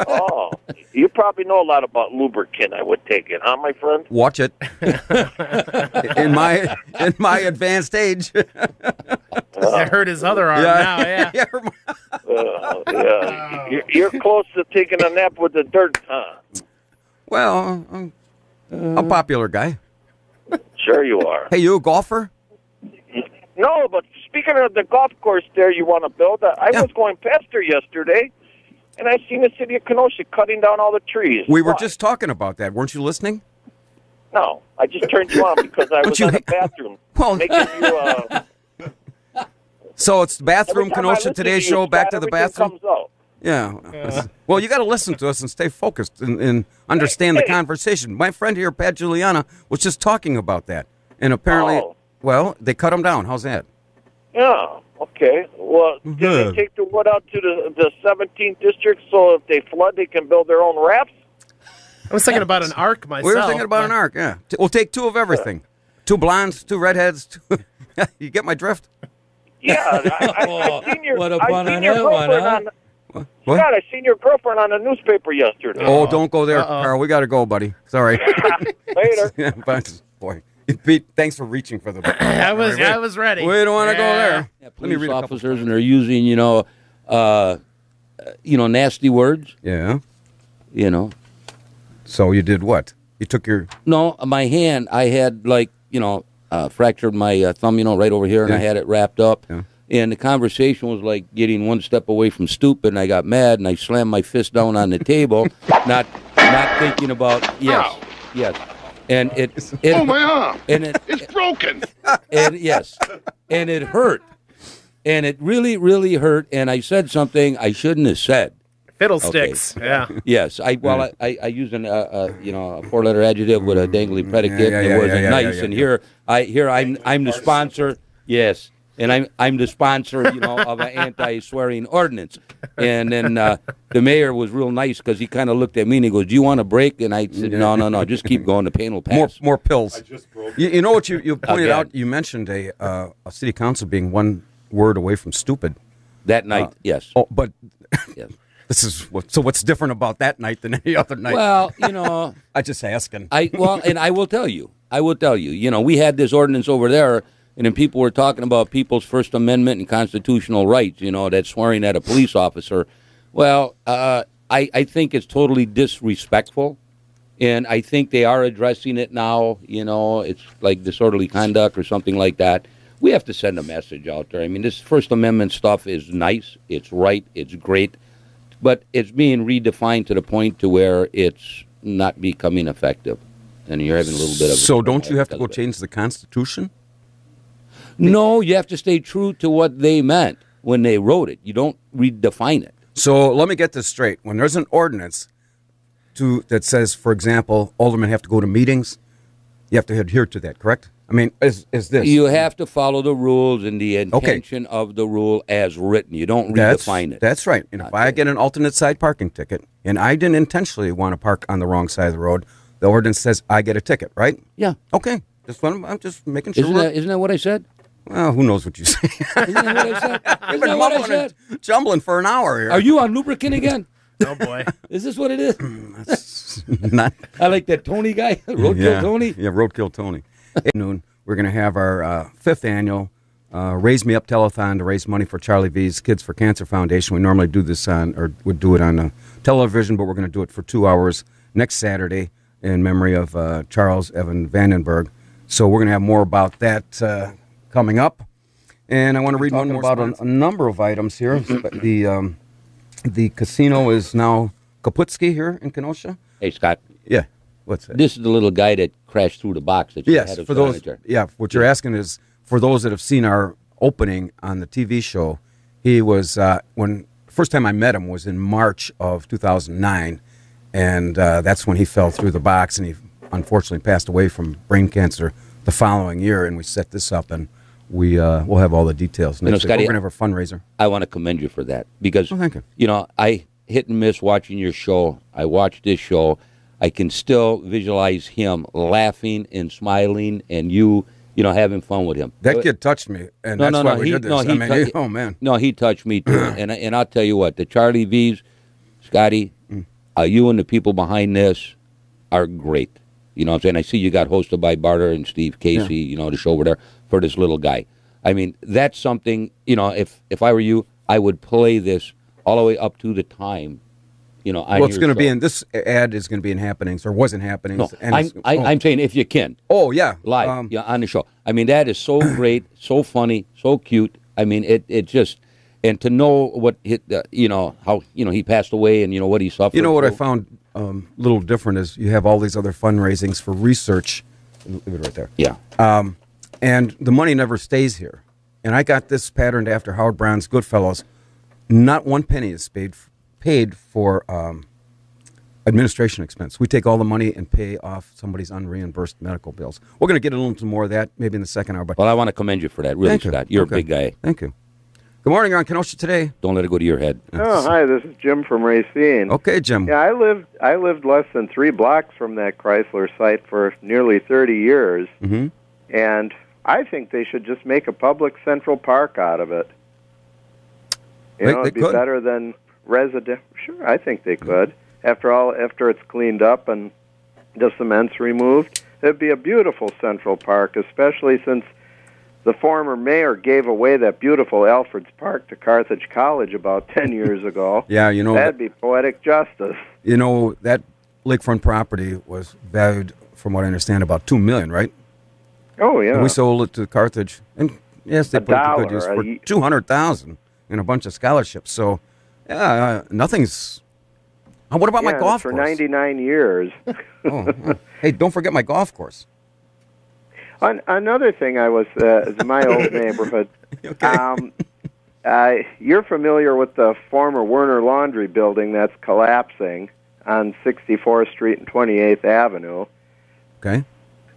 Oh, you probably know a lot about lubricant, I would take it, huh, my friend? Watch it. in my advanced age. I heard his other arm now, yeah. You're close to taking a nap with the dirt, huh? Well, I'm a popular guy. Sure you are. Hey, you a golfer? No, but speaking of the golf course there you want to build, I was going past there yesterday, and I seen the city of Kenosha cutting down all the trees. We were just talking about that. Weren't you listening? No, I just turned you on because I was in the bathroom making you... So it's Bathroom Kenosha Today show, back to the bathroom? Comes out. Yeah. Well, you got to listen to us and stay focused and understand the conversation. My friend here, Pat Juliana, was just talking about that. And apparently, they cut them down. How's that? Yeah. Okay. Well, did they take the wood out to the 17th district so if they flood, they can build their own rafts? I was thinking about an arc myself. We were thinking about an arc, yeah. We'll take 2 of everything. 2 blondes, 2 redheads. You get my drift? Yeah. I've seen your what a fun on that one, huh? What? Scott, I seen your girlfriend on the newspaper yesterday. Oh, don't go there, Carl. We got to go, buddy. Sorry. Later. Yeah, but, boy, Pete, thanks for reaching for the. I was ready. We don't want to go there. Yeah, police officers, and they're using, nasty words. Yeah. So you did what? You took your... No, my hand, I had, fractured my thumb, right over here, and I had it wrapped up. Yeah. And the conversation was like getting one step away from stupid, and I got mad, and I slammed my fist down on the table, not thinking about... Yes. And it oh, my arm! And it's broken! And yes. And it hurt. And it really, really hurt, and I said something I shouldn't have said. Fiddlesticks. Okay. Yeah. Yes. I used a four-letter adjective with a dangly predicate. It wasn't nice. And here I'm the sponsor. Yes. And I'm the sponsor, of an anti-swearing ordinance. And then the mayor was real nice because he kind of looked at me and he goes, "Do you want a break?" And I said, "No, just keep going. The pain will pass." More pills. I just broke. You know what you pointed out? You mentioned a city council being one word away from stupid. That night, yes. Oh, but yes. This is what's different about that night than any other night? Well, I just asking. And I will tell you. We had this ordinance over there, and then people were talking about people's First Amendment and constitutional rights. That swearing at a police officer. Well, I think it's totally disrespectful, and I think they are addressing it now. It's like disorderly conduct or something like that. We have to send a message out there. I mean, this First Amendment stuff is nice. It's right. It's great. But it's being redefined to the point to where it's not becoming effective. And you're having a little bit of... So don't you have to go change the Constitution? No, you have to stay true to what they meant when they wrote it. You don't redefine it. So let me get this straight. When there's an ordinance that says, for example, aldermen have to go to meetings, you have to adhere to that, correct? I mean, is this... You have to follow the rules and the intention of the rule as written. You don't redefine it. That's right. And if I get an alternate side parking ticket, and I didn't intentionally want to park on the wrong side of the road, the ordinance says I get a ticket, right? Yeah. Okay. I'm just making sure. Isn't that what I said? Well, who knows what you say? Isn't that what I said? You've been mumbling and jumbling for an hour here. Are you on lubricant again? Oh, boy. Is this what it is? Not. I like that Tony guy, Roadkill Tony. Yeah, Roadkill Tony. At noon, we're going to have our fifth annual Raise Me Up telethon to raise money for Charlie V's Kids for Cancer Foundation. We normally do this would do it on television, but we're going to do it for 2 hours next Saturday in memory of Charles Evan Vandenberg. So we're going to have more about that coming up. And I want to read one more about a number of items here. The casino is now Kaputski here in Kenosha. Hey, Scott. Yeah. What's that? This is the little guy that crashed through the box that you had of furniture. What you're asking is, for those that have seen our opening on the TV show, he was, first time I met him was in March of 2009, and that's when he fell through the box, and he unfortunately passed away from brain cancer the following year, and we set this up, and we'll have all the details next week. Scotty, we're going to have a fundraiser. I want to commend you for that, because, thank you. I hit and miss watching your show. I watched this show. I can still visualize him laughing and smiling, and you having fun with him. That kid touched me, and that's why we did this. Oh, man. No, he touched me, too. and I'll tell you what, the Charlie V's, Scotty, you and the people behind this are great. You know what I'm saying? I see you got hosted by Barter and Steve Casey, the show over there, for this little guy. I mean, that's something, if I were you, I would play this all the way up to the time. It's going to be in this ad is going to be in Happenings or wasn't Happenings. No, I'm saying if you can. Oh yeah, live on the show. I mean, that is so great, so funny, so cute. I mean, it just, and to know what how he passed away and what he suffered. What I found a little different is you have all these other fundraisings for research. Leave it right there. Yeah. And the money never stays here. And I got this patterned after Howard Brown's Goodfellows. Not one penny is paid for administration expense. We take all the money and pay off somebody's unreimbursed medical bills. We're going to get a little more of that maybe in the second hour. But I want to commend you for that, really, Scott. You're a big guy. Thank you. Good morning. You're on Kenosha Today. Don't let it go to your head. Oh, hi. This is Jim from Racine. Okay, Jim. Yeah, I lived less than 3 blocks from that Chrysler site for nearly 30 years, and I think they should just make a public Central Park out of it. It'd be better than resident. Sure, I think they could. After it's cleaned up and the cement's removed, it'd be a beautiful Central Park, especially since the former mayor gave away that beautiful Alfred's Park to Carthage College about 10 years ago. Yeah, that'd be poetic justice. That lakefront property was valued, from what I understand, about $2 million, right? Oh yeah. And we sold it to Carthage, and yes, they put it to good use for $200,000 and a bunch of scholarships. So, yeah, nothing's. What about my golf for course? 99 years. Hey, don't forget my golf course. Another thing is my old neighborhood. Okay. You're familiar with the former Werner Laundry building that's collapsing on 64th Street and 28th Avenue. Okay.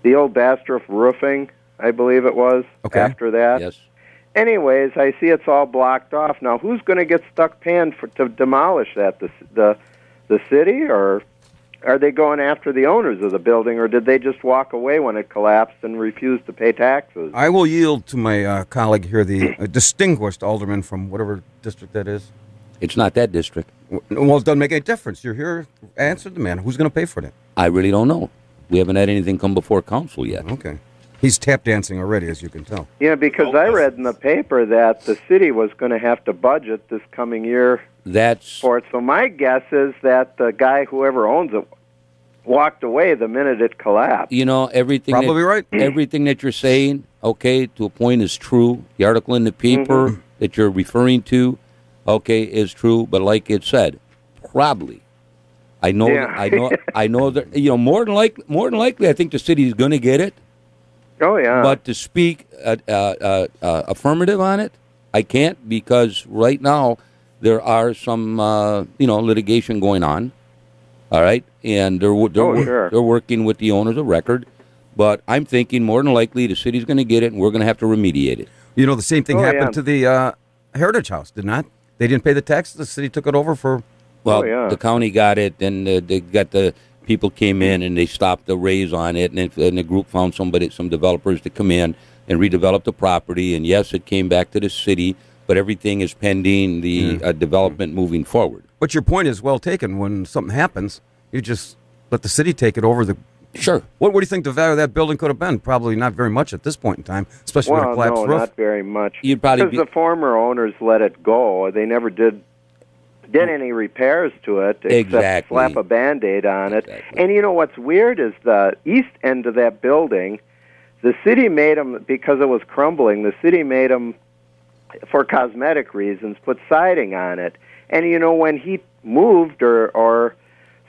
The old Bastrop Roofing, I believe it was, after that. Yes. Anyways, I see it's all blocked off. Now, who's going to get stuck paying to demolish that? The city, or are they going after the owners of the building, or did they just walk away when it collapsed and refuse to pay taxes? I will yield to my colleague here, the distinguished alderman from whatever district that is. It's not that district. Well, it doesn't make any difference. You're here. Answer the man. Who's going to pay for that? I really don't know. We haven't had anything come before council yet. Okay. He's tap dancing already, as you can tell. Yeah, because I read in the paper that the city was going to have to budget this coming year for it. So my guess is that the guy, whoever owns it, walked away the minute it collapsed. Everything. Probably right. Everything that you're saying, to a point, is true. The article in the paper that you're referring to, is true. But like it said, probably. I know that. More than likely, I think the city is going to get it. Oh yeah. But to speak affirmative on it, I can't, because right now there are some litigation going on. All right, and they're working with the owners of record. But I'm thinking more than likely the city's going to get it, and we're going to have to remediate it. The same thing happened to the Heritage House, did not? They didn't pay the taxes. The city took it over for. Well, the county got it, and they got the people came in and they stopped the raise on it, and the group found some developers to come in and redevelop the property. And yes, it came back to the city, but everything is pending the development moving forward. But your point is well taken. When something happens, you just let the city take it over. Sure. What do you think the value of that building could have been? Probably not very much at this point in time, especially with a collapsed roof. Not very much. You'd probably because the former owners let it go. They never did any repairs to it except slap a Band-Aid on it. And what's weird is the east end of that building, the city made them, because it was crumbling, the city made them, for cosmetic reasons, put siding on it. And, when he moved or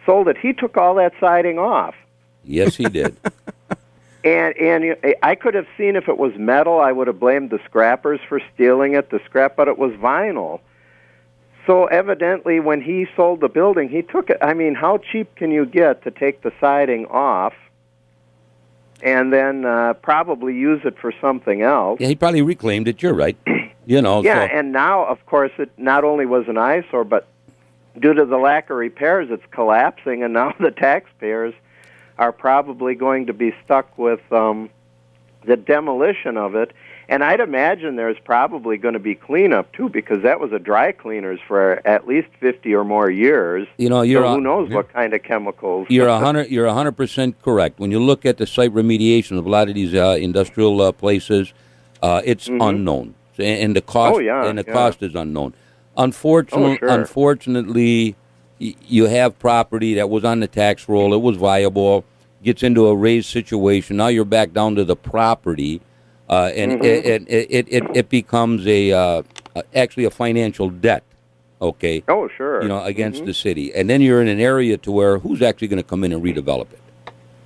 sold it, he took all that siding off. Yes, he did. And I could have seen if it was metal, I would have blamed the scrappers for stealing it, but it was vinyl. So evidently, when he sold the building, he took it. I mean, how cheap can you get to take the siding off and then probably use it for something else? Yeah, he probably reclaimed it. You're right. Yeah, and now, of course, it not only was an eyesore, but due to the lack of repairs, it's collapsing, and now the taxpayers are probably going to be stuck with the demolition of it. And I'd imagine there's probably going to be cleanup, too, because that was a dry cleaners for at least 50 or more years. So who knows what kind of chemicals. You're 100% correct. When you look at the site remediation of a lot of these industrial places, it's unknown. And the cost cost is unknown. Unfortunately, you have property that was on the tax roll, it was viable, gets into a raised situation. Now you're back down to the property. And it becomes actually a financial debt, okay? Oh, sure. Against the city. And then you're in an area to where who's actually going to come in and redevelop it?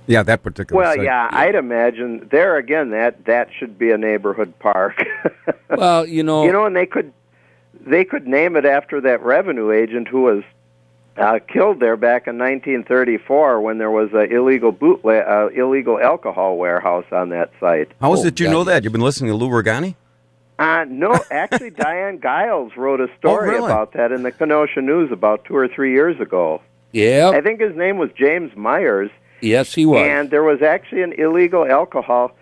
Yeah, that particular site. Well, yeah, I'd imagine there again that should be a neighborhood park. Well, and they could name it after that revenue agent who was killed there back in 1934 when there was an illegal alcohol warehouse on that site. How is it you know that? You've been listening to Lou Regani? No, actually, Diane Giles wrote a story about that in the Kenosha News about 2 or 3 years ago. Yeah. I think his name was James Myers. Yes, he was. And there was actually an illegal alcohol.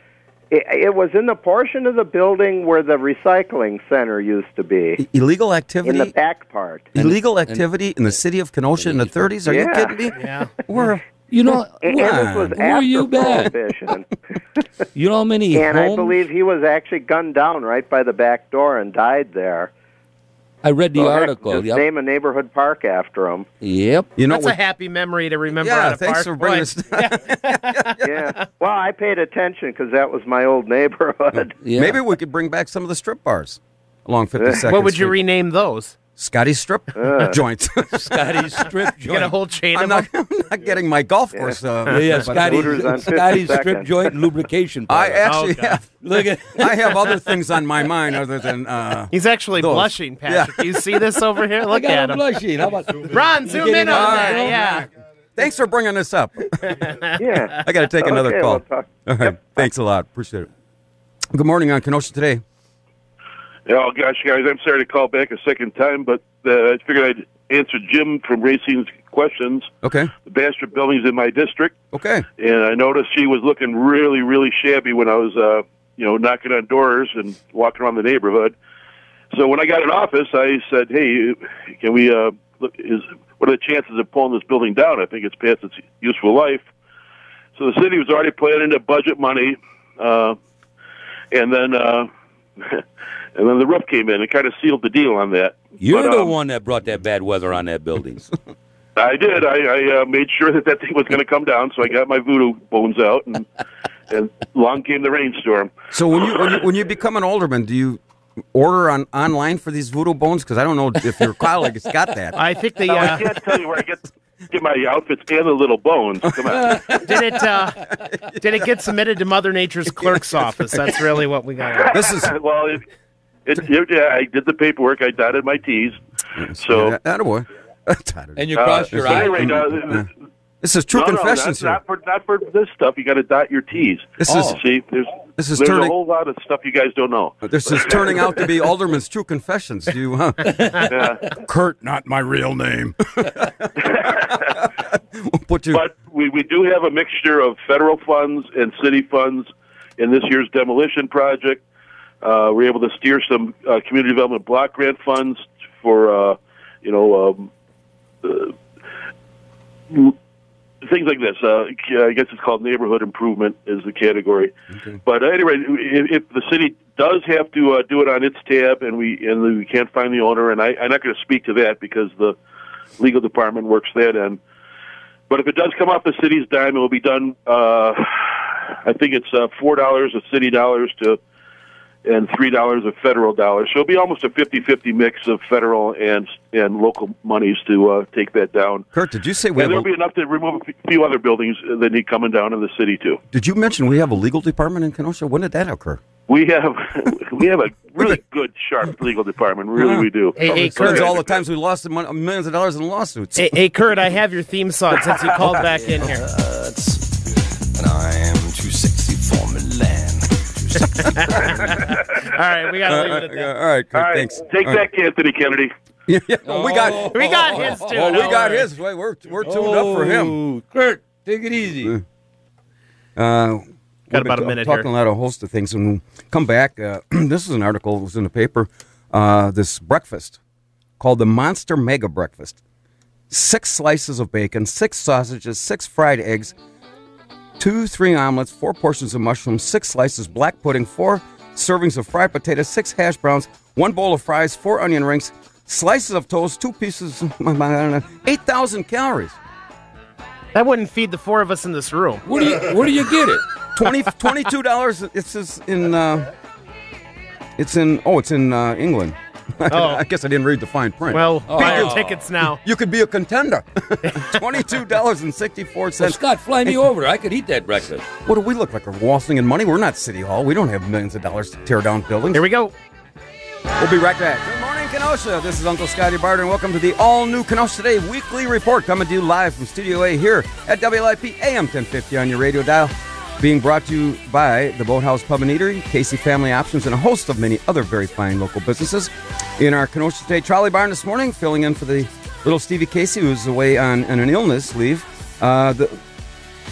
It was in the portion of the building where the recycling center used to be. Illegal activity? In the back part. Illegal activity in the city of Kenosha in the 30s? Are you kidding me? Yeah. Where? You know, and this was where you been? Prohibition. You know how many And homes? I believe he was actually gunned down right by the back door and died there. I read the So heck, article. just name a neighborhood park after him. Yep. You know, That's a happy memory to remember. Yeah, at a thanks park. for bringing Boy. us. Yeah. Well, I paid attention because that was my old neighborhood. Yeah. Maybe we could bring back some of the strip bars along 52nd What would you Street. rename those? Scotty's strip joints. Scotty's strip joint. Get a whole chain I'm of them. not getting my golf course. Hooters on Scotty's 52nd. strip joint lubrication. I product. actually God. have. Look at. I have other things on my mind other than. He's actually those. blushing, Patrick. You see this over here? Look Look at him. blushing. How about Ron, zoom in on that. Yeah. Thanks for bringing this up. Yeah. I got to take another Okay, call. we'll talk. All right. Thanks a lot. Appreciate it. Good morning on Kenosha Today. Oh, gosh, guys, I'm sorry to call back a second time, but I figured I'd answer Jim from Racing's questions. Okay. The Bastrop Building's in my district. Okay. And I noticed she was looking really, really shabby when I was, knocking on doors and walking around the neighborhood. So when I got in office, I said, hey, can we what are the chances of pulling this building down? I think it's past its useful life. So the city was already planning to budget money, and then the roof came in and kind of sealed the deal on that. You're the one that brought that bad weather on that building. I did. I made sure that thing was going to come down, so I got my voodoo bones out, and along came the rainstorm. So when you become an alderman, do you order online for these voodoo bones? Because I don't know if your colleague's got that. I think the. I can't tell you where I get my outfits and the little bones. Come on. Did it get submitted to Mother Nature's clerk's office? That's really what we got. This is well. I did the paperwork. I dotted my T's. So attaboy. And you crossed your eyes. Anyway, this is true confessions here. Not for this stuff. You got to dot your T's. This is see. There's a whole lot of stuff you guys don't know. This is turning out to be Alderman's true confessions. Do you? Kurt, not my real name. But we do have a mixture of federal funds and city funds in this year's demolition project. We're able to steer some community development block grant funds for things like this. I guess it's called neighborhood improvement is the category. Okay. But anyway, if the city does have to do it on its tab, and we can't find the owner, and I'm not going to speak to that because the legal department works that in. But if it does come off the city's dime, it will be done. I think it's $4 of city dollars and $3 of federal dollars. So it'll be almost a 50-50 mix of federal and local monies to take that down. Kurt, did you say there'll be enough to remove a few other buildings that need coming down in the city too? Did you mention we have a legal department in Kenosha? When did that occur? We have a really good, sharp legal department. Really, we do. Hey, Kurt, all the times we lost millions of dollars in lawsuits. Hey, Kurt, I have your theme song since you called back in here. And I am too sexy for Milan. All right, we got to leave it at that. All right, Kurt, thanks. Take that, Anthony Kennedy. Yeah, we got his too. Oh, we got his. We're tuned up for him. Kurt, take it easy. Got about a minute talking here. about a host of things. When we come back, this is an article that was in the paper. This breakfast called the Monster Mega Breakfast. 6 slices of bacon, 6 sausages, 6 fried eggs, 2-3 omelets, 4 portions of mushrooms, 6 slices black pudding, 4 servings of fried potatoes, 6 hash browns, 1 bowl of fries, 4 onion rings, slices of toast, 2 pieces, 8,000 calories. That wouldn't feed the 4 of us in this room. Where do you get it? $22. It's in England. I guess I didn't read the fine print. Well, buy your tickets now. You could be a contender. $22.64. Well, Scott, fly me over. I could eat that breakfast. What do we look like? We're waltzing in money? We're not City Hall. We don't have millions of dollars to tear down buildings. Here we go. We'll be right back. Good morning, Kenosha. This is Uncle Scotty Barter, and welcome to the all-new Kenosha Today weekly report coming to you live from Studio A here at WLIP AM 1050 on your radio dial. Being brought to you by the Boathouse Pub and Eatery, Casey Family Options, and a host of many other very fine local businesses. In our Kenosha Today trolley barn this morning, filling in for the little Stevie Casey, who's away on an illness leave, our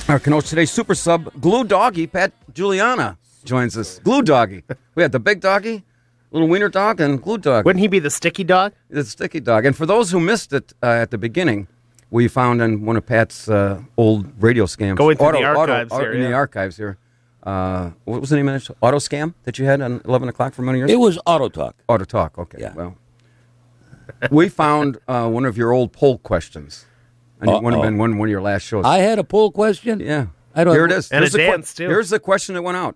Kenosha Today super sub, Glue Doggy, Pat Juliana. joins us. Glue Doggy. We had the big doggy, little wiener dog, and Glue Dog. Wouldn't he be the sticky dog? The sticky dog. And for those who missed it at the beginning, we found in one of Pat's old radio scams. Going through the archives here. In the archives here. What was the name of it? Auto Scam that you had on 11 o'clock for many years? It was Auto Talk. Auto Talk, okay. Yeah. Well, we found one of your old poll questions. And it would have been one of your last shows. I had a poll question? Yeah. I don't Here it is. And a dance, too. Here's the question that went out.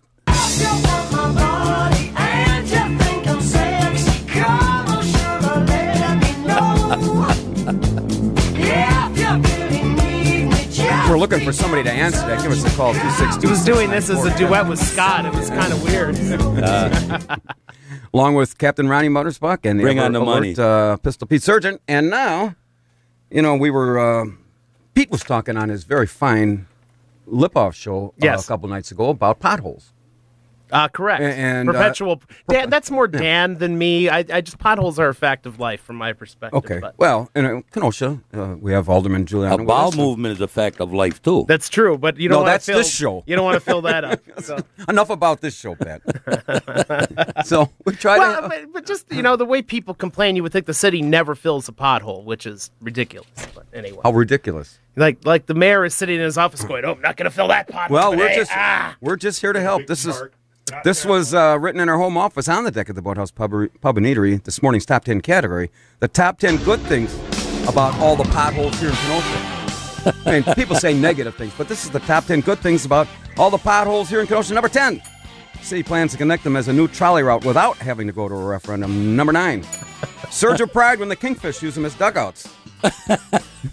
We're looking for somebody to answer that. Give us a call, 262. He was doing this as a duet with Scott. It was kind of weird. Along with Captain Ronnie Mothersbuck and the Bring on the money. Pistol Pete Surgeon. And now, we were, Pete was talking on his very fine lip-off show a couple nights ago about potholes. Correct. And perpetual. Dan, that's more Dan than me. I just potholes are a fact of life from my perspective. Okay. But. Well, in Kenosha, we have Alderman Giuliano. A bowel movement is a fact of life too. That's true, but you don't. No, that's this show. You don't want to fill that up. So. Enough about this show, Pat. So we try but just the way people complain, you would think the city never fills a pothole, which is ridiculous. But anyway, how ridiculous? Like the mayor is sitting in his office going, "Oh, I'm not going to fill that pothole." Well, today. we're just here to help. This was written in our home office on the deck of the Boathouse Pub and Eatery, this morning's Top 10 category. The top 10 good things about all the potholes here in Kenosha. I mean, people say negative things, but this is the top 10 good things about all the potholes here in Kenosha. Number 10, city plans to connect them as a new trolley route without having to go to a referendum. Number 9, surge of pride when the Kingfish use them as dugouts.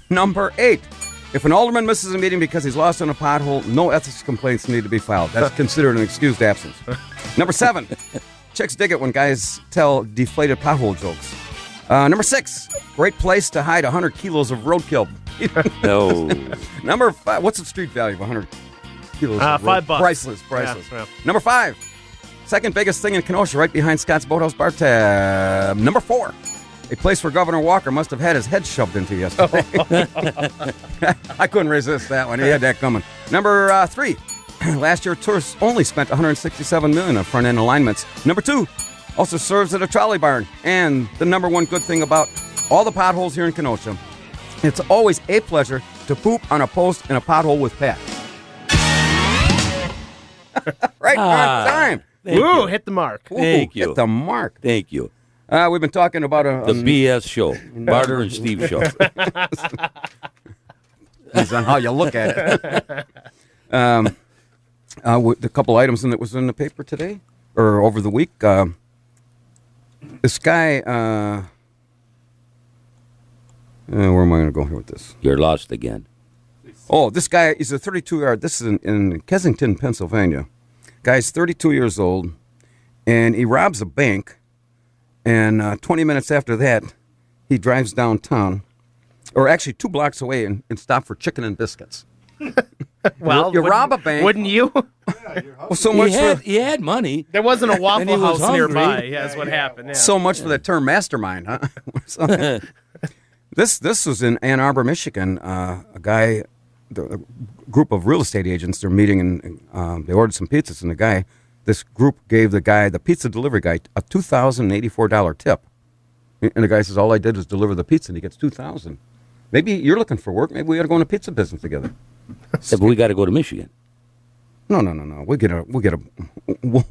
Number 8, if an alderman misses a meeting because he's lost in a pothole, no ethics complaints need to be filed. That's considered an excused absence. Number 7, chicks dig it when guys tell deflated pothole jokes. Number 6, great place to hide 100 kilos of roadkill. No. Number 5, what's the street value of 100 kilos of roadkill? $5. Priceless. Yeah. Number 5, second biggest thing in Kenosha, right behind Scott's Boathouse Bar tab. Number 4, a place where Governor Walker must have had his head shoved into yesterday. I couldn't resist that one. He had that coming. Number 3, last year tourists only spent $167 million on front-end alignments. Number 2, also serves at a trolley barn. And the number 1 good thing about all the potholes here in Kenosha, it's always a pleasure to poop on a post in a pothole with Pat. Right on time. Woo, hit the mark. Thank you. Hit the mark. Thank you. We've been talking about the BS show, Barter and Steve show. Depends on how you look at it. The couple items that was in the paper today or over the week. This guy. Where am I going to go here with this? You're lost again. Oh, this guy is a 32-yard. This is in Kensington, Pennsylvania. Guy's 32 years old, and he robs a bank. And 20 minutes after that, he drives downtown, or actually 2 blocks away, and stopped for chicken and biscuits. Well, you rob a bank. Wouldn't you? Well, so much he had money. There wasn't a Waffle House hungry. nearby. Yeah, that's what happened. Yeah. So much for the term mastermind, huh? This was in Ann Arbor, Michigan. A group of real estate agents, they're meeting, and they ordered some pizzas, and this group gave the pizza delivery guy, a $2,084 tip. And the guy says, all I did was deliver the pizza, and he gets $2,000. Maybe you're looking for work. Maybe we ought to go in the pizza business together. Yeah, but we got to go to Michigan. No.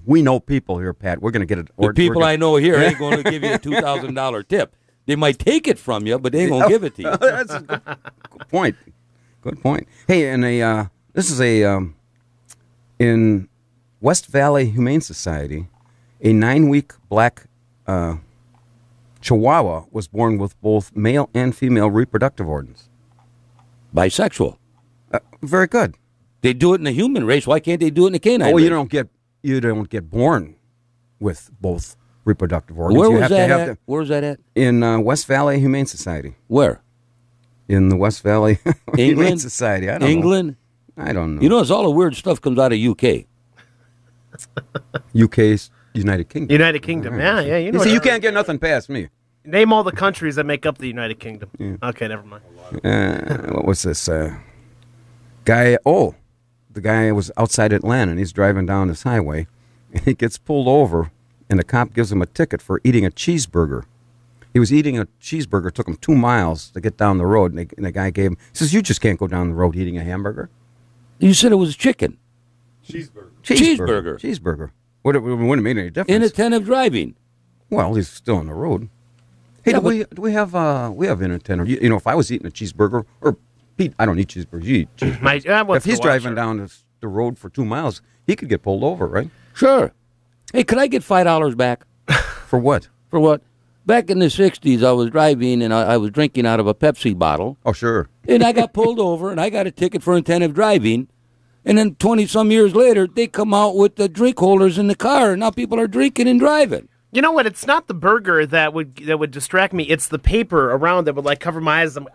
We know people here, Pat. We're going to get it. The people I know here ain't going to give you a $2,000 tip. They might take it from you, but they ain't going to give it to you. That's a good point. Good point. Hey, and this is in West Valley Humane Society, a 9-week black Chihuahua was born with both male and female reproductive organs. Bisexual. Very good. They do it in the human race. Why can't they do it in the canine race? You don't get born with both reproductive organs. Where was that at? Where's that at? In West Valley Humane Society. Where? In the West Valley Humane Society. I don't know. England? I don't know. You know, it's all the weird stuff comes out of UK. UK's United Kingdom. United Kingdom, yeah. You know. See, you can't get nothing past me. Name all the countries that make up the United Kingdom. Yeah. Okay, never mind. What was this guy? Oh, the guy was outside Atlanta, and he's driving down this highway, and he gets pulled over, and the cop gives him a ticket for eating a cheeseburger. He was eating a cheeseburger. It took him 2 miles to get down the road, and the guy gave him, he says, you just can't go down the road eating a hamburger. You said it was chicken. Cheeseburger. Wouldn't have made any difference. Inattentive driving. Well, he's still on the road. Hey, Yeah, do we have inattentive? You know, if I was eating a cheeseburger, or Pete, I don't eat cheeseburgers. You eat cheeseburgers. If he's driving down the road for 2 miles, he could get pulled over, right? Sure. Hey, could I get $5 back? For what? For what? Back in the 60s, I was driving, and I was drinking out of a Pepsi bottle. Oh, sure. And I got pulled over, and I got a ticket for inattentive driving. And then 20-some years later, they come out with the drink holders in the car, and now people are drinking and driving. You know what? It's not the burger that would distract me. It's the paper around that would like cover my eyes. I'm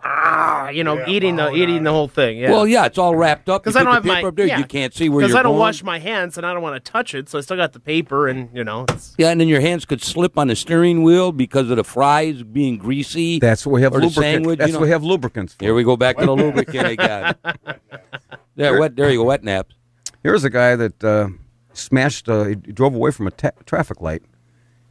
eating the whole thing. Yeah. Well, yeah, it's all wrapped up. Because I don't have my up there. You can't see where you're going. Because I don't wash my hands and I don't want to touch it, so I still got the paper and It's... Yeah, and then your hands could slip on the steering wheel because of the fries being greasy. That's what we have lubricants. Sandwich, That's what we have lubricants for. Here we go back to the lubricant again. There you go, wet naps. Here's a guy that smashed. He drove away from a traffic light.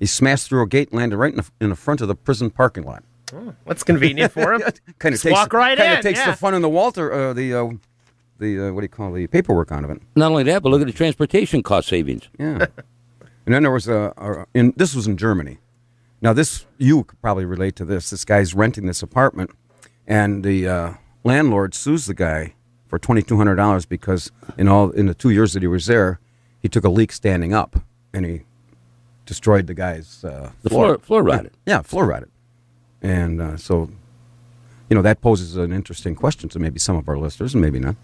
He smashed through a gate and landed right in the front of the prison parking lot. Oh, that's convenient for him. Kind of walk right in. Kind of takes the fun and the what do you call the paperwork out of it. Not only that, but look at the transportation cost savings. Yeah. And then there was this was in Germany. Now you could probably relate to this. This guy's renting this apartment, and the landlord sues the guy for $2,200 because in the 2 years that he was there, he took a leak standing up, and he destroyed the guy's floor rotted. Yeah, floor rotted. And so, that poses an interesting question to maybe some of our listeners, and maybe not.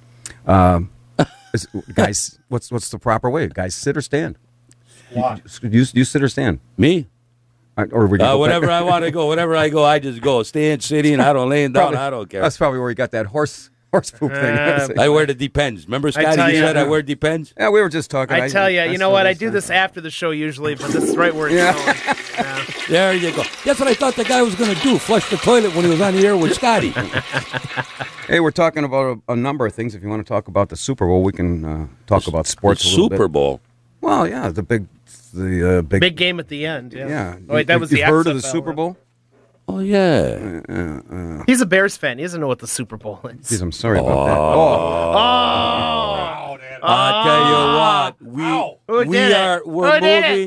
Guys, what's the proper way? Guys, sit or stand? You sit or stand? Me? Or whenever I want to go, whenever I go, I just go. Stand, sitting, I don't laying down, I don't care. That's probably where you got that horse poop thing. I wear the Depends. Remember, Scotty, you said I wear Depends? Yeah, we were just talking. I tell you, you know what? I do this after the show usually, but this is right where it's going. Yeah. There you go. That's what I thought the guy was going to do, flush the toilet when he was on the air with Scotty. Hey, we're talking about a number of things. If you want to talk about the Super Bowl, we can talk about sports a little bit. Super Bowl? Well, yeah, the big game at the end. Yeah. Oh, wait, that was the XFL, heard of the Super Bowl? Oh, yeah. He's a Bears fan. He doesn't know what the Super Bowl is. Jeez, I'm sorry about that. I'll tell you what.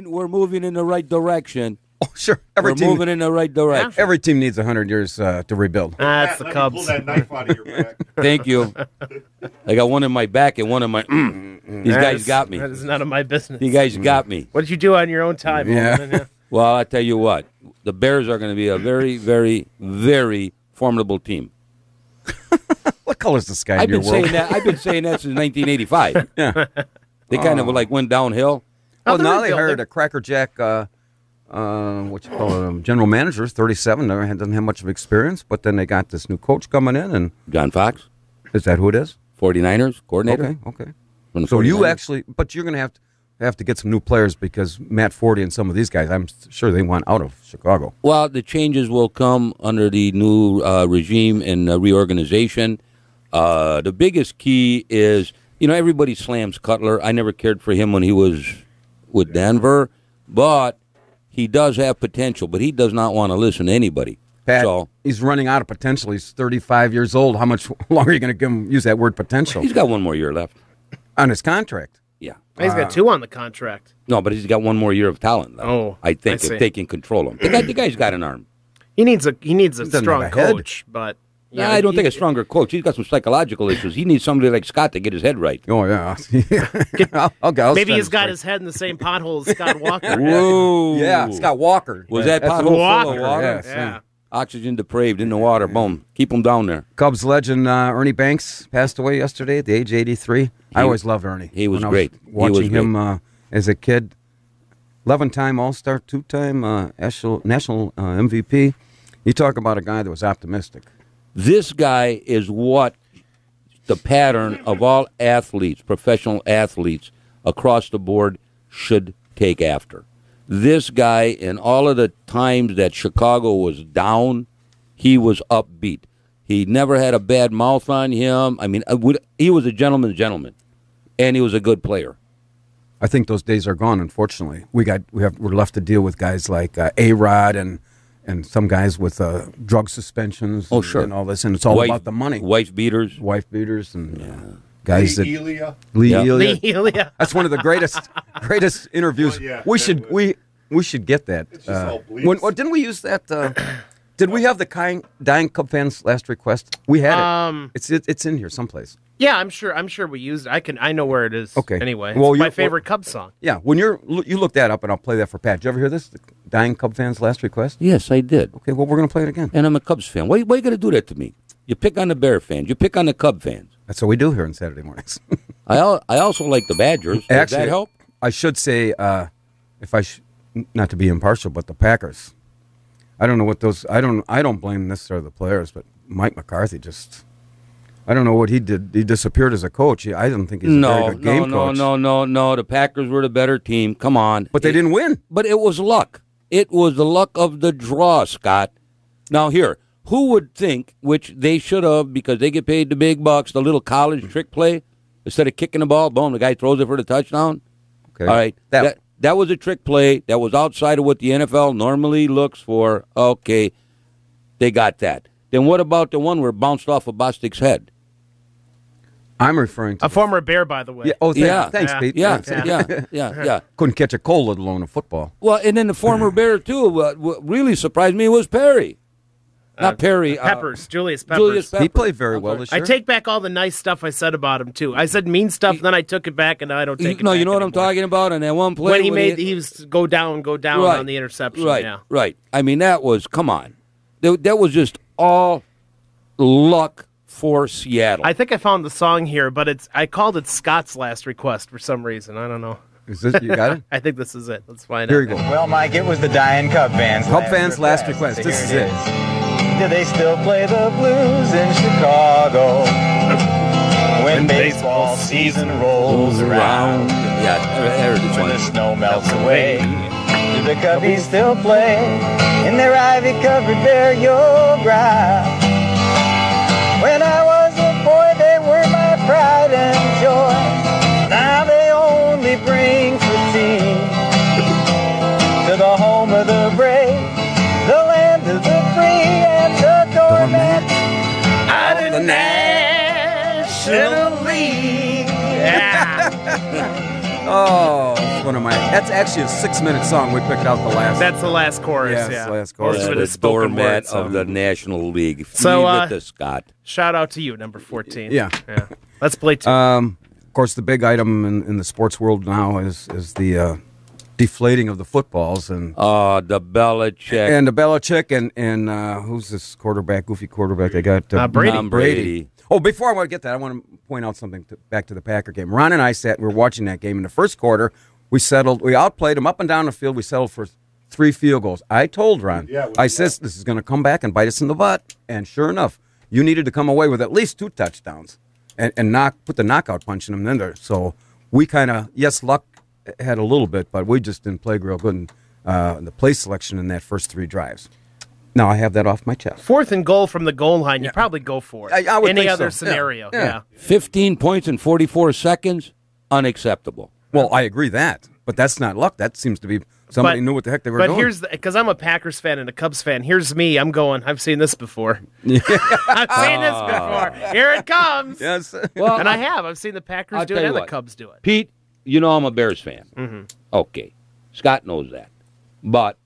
We're moving in the right direction. Oh, sure. We're moving in the right direction. Every team needs 100 years to rebuild. That's the Cubs. Pull that knife out of your back. Thank you. I got one in my back and one in my... These guys got me. That is none of my business. You guys got me. What did you do on your own time? Yeah. Well, I tell you what. The Bears are going to be a very, very, very formidable team. What color is the sky in your world? I've been saying that since 1985. Yeah. They kind of went downhill. Well, now they hired a crackerjack, general manager, 37, doesn't have much of experience, but then they got this new coach coming in. And John Fox. Is that who it is? 49ers coordinator. Okay. So you actually, but you're going to have to get some new players because Matt Forty and some of these guys, I'm sure they want out of Chicago. Well, the changes will come under the new regime and reorganization. The biggest key is, everybody slams Cutler. I never cared for him when he was with Denver, but he does have potential, but he does not want to listen to anybody. Pat, he's running out of potential. He's 35 years old. How much longer are you going to give him use that word potential? He's got one more year left. On his contract? Yeah. He's got 2 on the contract. No, but he's got one more year of talent left. Oh, I think, if they can control him. The guy's got an arm. He needs a strong coach, but... Yeah, I don't think a stronger coach. He's got some psychological issues. He needs somebody like Scott to get his head right. Oh, yeah. Maybe he's got his head in the same pothole as Scott Walker. Whoa. Yeah, Scott Walker. Was that pothole full of water? Yes, yeah. Oxygen depraved in the water. Boom. Keep him down there. Cubs legend Ernie Banks passed away yesterday at the age of 83. I always loved Ernie. He was great. Watching him as a kid. 11-time All-Star, 2-time national MVP. You talk about a guy that was optimistic. This guy is what the pattern of all athletes, professional athletes across the board should take after. This guy, in all of the times that Chicago was down, he was upbeat. He never had a bad mouth on him. I mean, he was a gentleman's gentleman, and he was a good player. I think those days are gone. Unfortunately, we're left to deal with guys like A-Rod and some guys with drug suspensions. Oh, sure. And all this, and it's all about the money. Wife beaters, and guys Lee Elia. Lee Lee Elia. Elia. That's one of the greatest interviews. Yeah, we should get that. It's just all bleeps. Didn't we use that? Did we have the dying Cub fans' last request? We had it. It's in here someplace. Yeah, I'm sure we used it. I know where it is. Okay. Anyway, Well, it's my favorite Cubs song. Yeah, when you look that up, and I'll play that for Pat. Did you ever hear this? The dying Cub fans' last request? Yes, I did. Okay, well, we're going to play it again. And I'm a Cubs fan. Why you going to do that to me? You pick on the Bear fans. You pick on the Cub fans. That's what we do here on Saturday mornings. I also like the Badgers. Does Actually, that help? I should say, not to be impartial, but the Packers. I don't know what those. I don't blame necessarily the players, but Mike McCarthy just. I don't know what he did. He disappeared as a coach. I don't think he's a very good game coach. No. The Packers were the better team. Come on. But they didn't win. But it was luck. It was the luck of the draw, Scott. Now here, who would think, which they should have because they get paid the big bucks, the little college trick play, instead of kicking the ball, boom, the guy throws it for the touchdown. Okay. All right. That was a trick play. That was outside of what the NFL normally looks for. Okay. They got that. Then what about the one where it bounced off of Bostic's head? I'm referring to a former Bear, by the way. Yeah. Oh, thanks, Pete. Yeah. Couldn't catch a cold, let alone a football. Well, and then the former Bear too. What really surprised me was Perry, not Perry. Peppers, Julius Peppers. He played very well this year. I take back all the nice stuff I said about him too. I said mean stuff, then I took it back, and I don't take it. No, back you know what anymore. I'm talking about. And that one play when he was go down right, on the interception. Right, yeah. right. I mean, that was come on. That was just all luck for Seattle. I think I found the song here, but I called it Scott's last request for some reason. I don't know. Is this you got it? I think this is it. Let's find Here out. you go. Well, Mike, it was the dying Cub fans. Last request. This is it. Do they still play the blues in Chicago when baseball season rolls around? Yeah, I heard this when one. the snow melts away. Do the Cubbies still play in their ivy-covered burial ground? When I was a boy, they were my pride and joy. Now they only bring fatigue to the home of the brave, the land of the free, and the doormat out of the National League. Oh, it's one of my. That's actually a 6-minute song. We picked out the last. That's the last chorus. Yes, yeah, the last chorus. The doormat of the National League. So, with the Scott. Shout out to you, number 14. Yeah. Let's play two. Of course, the big item in the sports world now is the deflating of the footballs and the Belichick and the Belichick and who's this goofy quarterback? They got Brady. Oh, before I want to get that, I want to point out something back to the Packer game. Ron and I we were watching that game. In the first quarter, we outplayed them up and down the field. We settled for 3 field goals. I told Ron, I says, this is going to come back and bite us in the butt. And sure enough, you needed to come away with at least 2 touchdowns and put the knockout punch in them in there. So we kind of, luck had a little bit, but we just didn't play real good in the play selection in that first 3 drives. Now I have that off my chest. 4th and goal from the goal line, you probably go for it. I would Any think other so. scenario, yeah. 15 points in 44 seconds, unacceptable. Well, I agree that, but that's not luck. That seems to be somebody knew what the heck they were doing. But here's because I'm a Packers fan and a Cubs fan. Here's me. I'm going. I've seen this before. I've seen this before. Here it comes. Yes. Well, and I have. I've seen the Packers do it and the Cubs do it. Pete, you know I'm a Bears fan. Mm-hmm. Okay. Scott knows that. But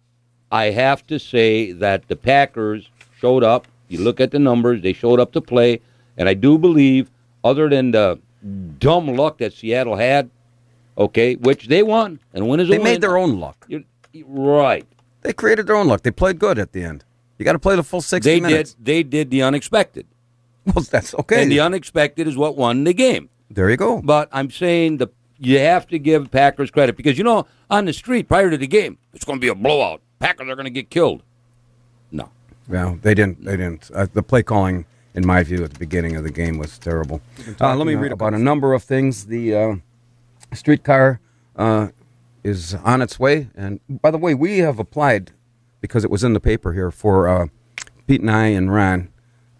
I have to say that the Packers showed up. You look at the numbers, they showed up to play. And I do believe, other than the dumb luck that Seattle had, okay, which they won. And when is they made their own luck. Right. They created their own luck. They played good at the end. You got to play the full 60 minutes. They did the unexpected. Well, that's okay. And the unexpected is what won the game. There you go. But I'm saying you have to give Packers credit because, on the street prior to the game, it's going to be a blowout. Packers are going to get killed. No. Well, they didn't. The play calling, in my view, at the beginning of the game was terrible. Let me read about a number of things. The streetcar is on its way. And, by the way, we have applied, because it was in the paper here, for Pete and I and Ron,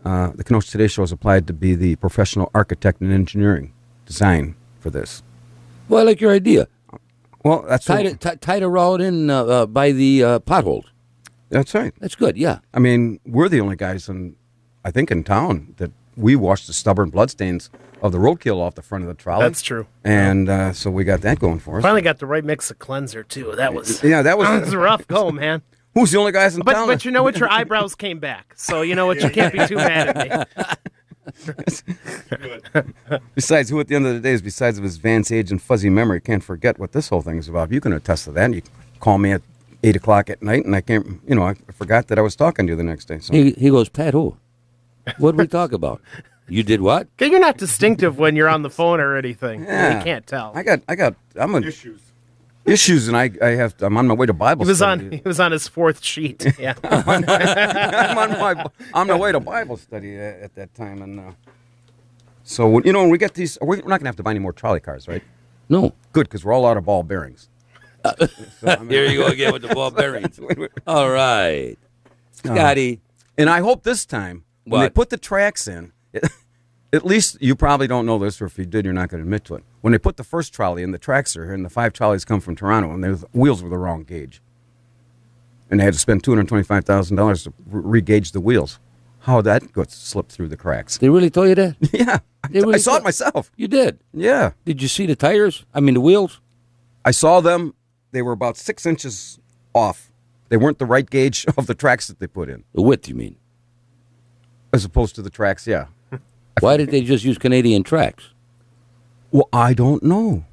the Kenosha Today Show has applied to be the professional architect and engineering design for this. Well, I like your idea. Well, that's tied it out in by the potholes. That's right. That's good. Yeah. I mean, we're the only guys in town that we washed the stubborn bloodstains of the roadkill off the front of the trolley. That's true. And so we got that going for us. Finally got the right mix of cleanser too. That was that was a rough go, man. Who's the only guys in town? But you know what? Your eyebrows came back, so you know what? You can't be too mad at me. Besides, who at the end of the day is, besides of his advanced age and fuzzy memory, can't forget what this whole thing is about. You can attest to that. You call me at 8 o'clock at night, and I can't. I forgot that I was talking to you the next day. So. He goes, Pat, who? What did we talk about? You did what? You're not distinctive when you're on the phone or anything. Yeah. You can't tell. I'm issues, and I'm on my way to Bible study. He was on his fourth sheet. Yeah. I'm on my way to Bible study at that time, and so when we get these, we're not going to have to buy any more trolley cars, right? No. Good, because we're all out of ball bearings. Here you go again with the ball bearings. All right, Scotty. And I hope this time when they put the tracks in. At least you probably don't know this, or if you did, you're not going to admit to it. When they put the first trolley in, the tracks are here, and the 5 trolleys come from Toronto, and the wheels were the wrong gauge. And they had to spend $225,000 to re-gauge the wheels. How that got slipped through the cracks. They really told you that? Yeah. I saw it myself. You did? Yeah. Did you see the tires? I mean, the wheels? I saw them. They were about 6 inches off. They weren't the right gauge of the tracks that they put in. The width, you mean? As opposed to the tracks, yeah. Why did they just use Canadian tracks? Well, I don't know.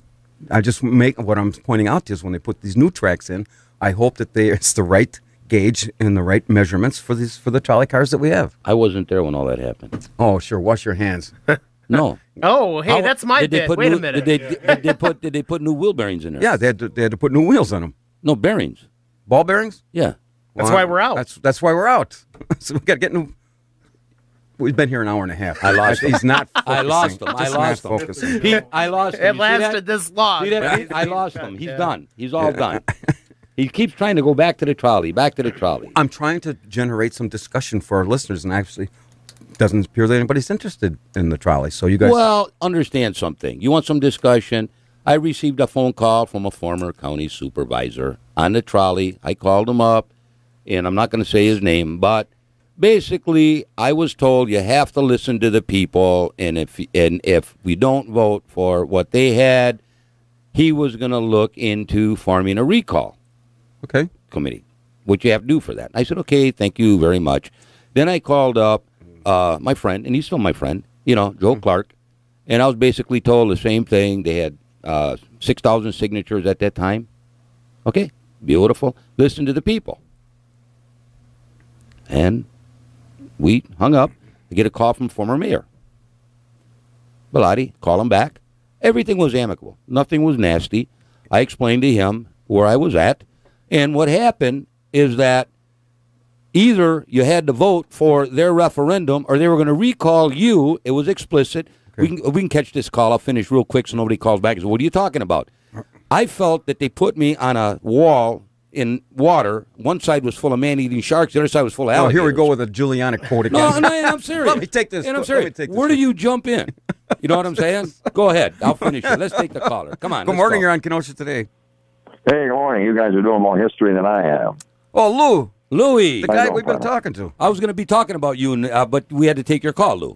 What I'm pointing out is when they put these new tracks in, I hope that it's the right gauge and the right measurements for the trolley cars that we have. I wasn't there when all that happened. Oh, sure. Wash your hands. No. Oh, hey, that's my bit. Wait a minute. Did they put new wheel bearings in there? Yeah, they had to put new wheels on them. No bearings. Ball bearings? Yeah. That's why we're out. That's why we're out. So we got to get new. We've been here an hour and a half. I lost him. He's not focusing. I lost him. I lost him. I lost him. It lasted this long. I lost him. He's done. He's all done. He keeps trying to go back to the trolley, I'm trying to generate some discussion for our listeners, and actually doesn't appear that anybody's interested in the trolley. So you guys... Well, understand something. You want some discussion? I received a phone call from a former county supervisor on the trolley. I called him up, and I'm not going to say his name, but... Basically, I was told you have to listen to the people, and if we don't vote for what they had, he was going to look into forming a recall committee, which you have to do for that. I said, okay, thank you very much. Then I called up my friend, and he's still my friend, Joe Clark, and I was basically told the same thing. They had 6,000 signatures at that time. Okay, beautiful. Listen to the people. And... we hung up. I get a call from former mayor Bellotti. Call him back. Everything was amicable. Nothing was nasty. I explained to him where I was at. And what happened is that either you had to vote for their referendum or they were going to recall you. It was explicit. Okay. We can catch this call. I'll finish real quick so nobody calls back and says, what are you talking about? I felt that they put me on a wall in water. One side was full of man-eating sharks. The other side was full of alligators. Oh, here we go with a Giuliani quote again. No, I'm serious. Let me take this. And I'm serious. Where do you jump in? You know what I'm saying? Go ahead. I'll finish it. Let's take the caller. Come on. Good morning. You're on Kenosha Today. Hey, good morning. You guys are doing more history than I have. Oh, Louis. The guy we've been talking to. I was going to be talking about you, but we had to take your call, Lou.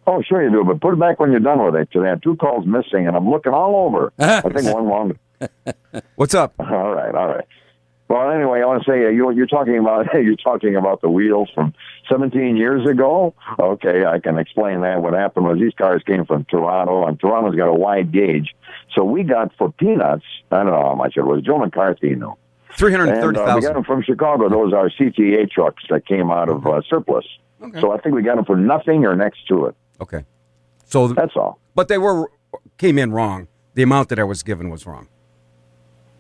Oh, sure you do, but put it back when you're done with it. They had 2 calls missing, and I'm looking all over. I think one wrong. What's up? All right. Well, anyway, I want to say you're talking about the wheels from 17 years ago. Okay, I can explain that. What happened was these cars came from Toronto, and Toronto's got a wide gauge. So we got for peanuts. I don't know how much it was. Joe McCarthy knew. 330,000. We got them from Chicago. Those are CTA trucks that came out of surplus. Okay. So I think we got them for nothing or next to it. Okay, so that's all. But they came in wrong. The amount that I was given was wrong.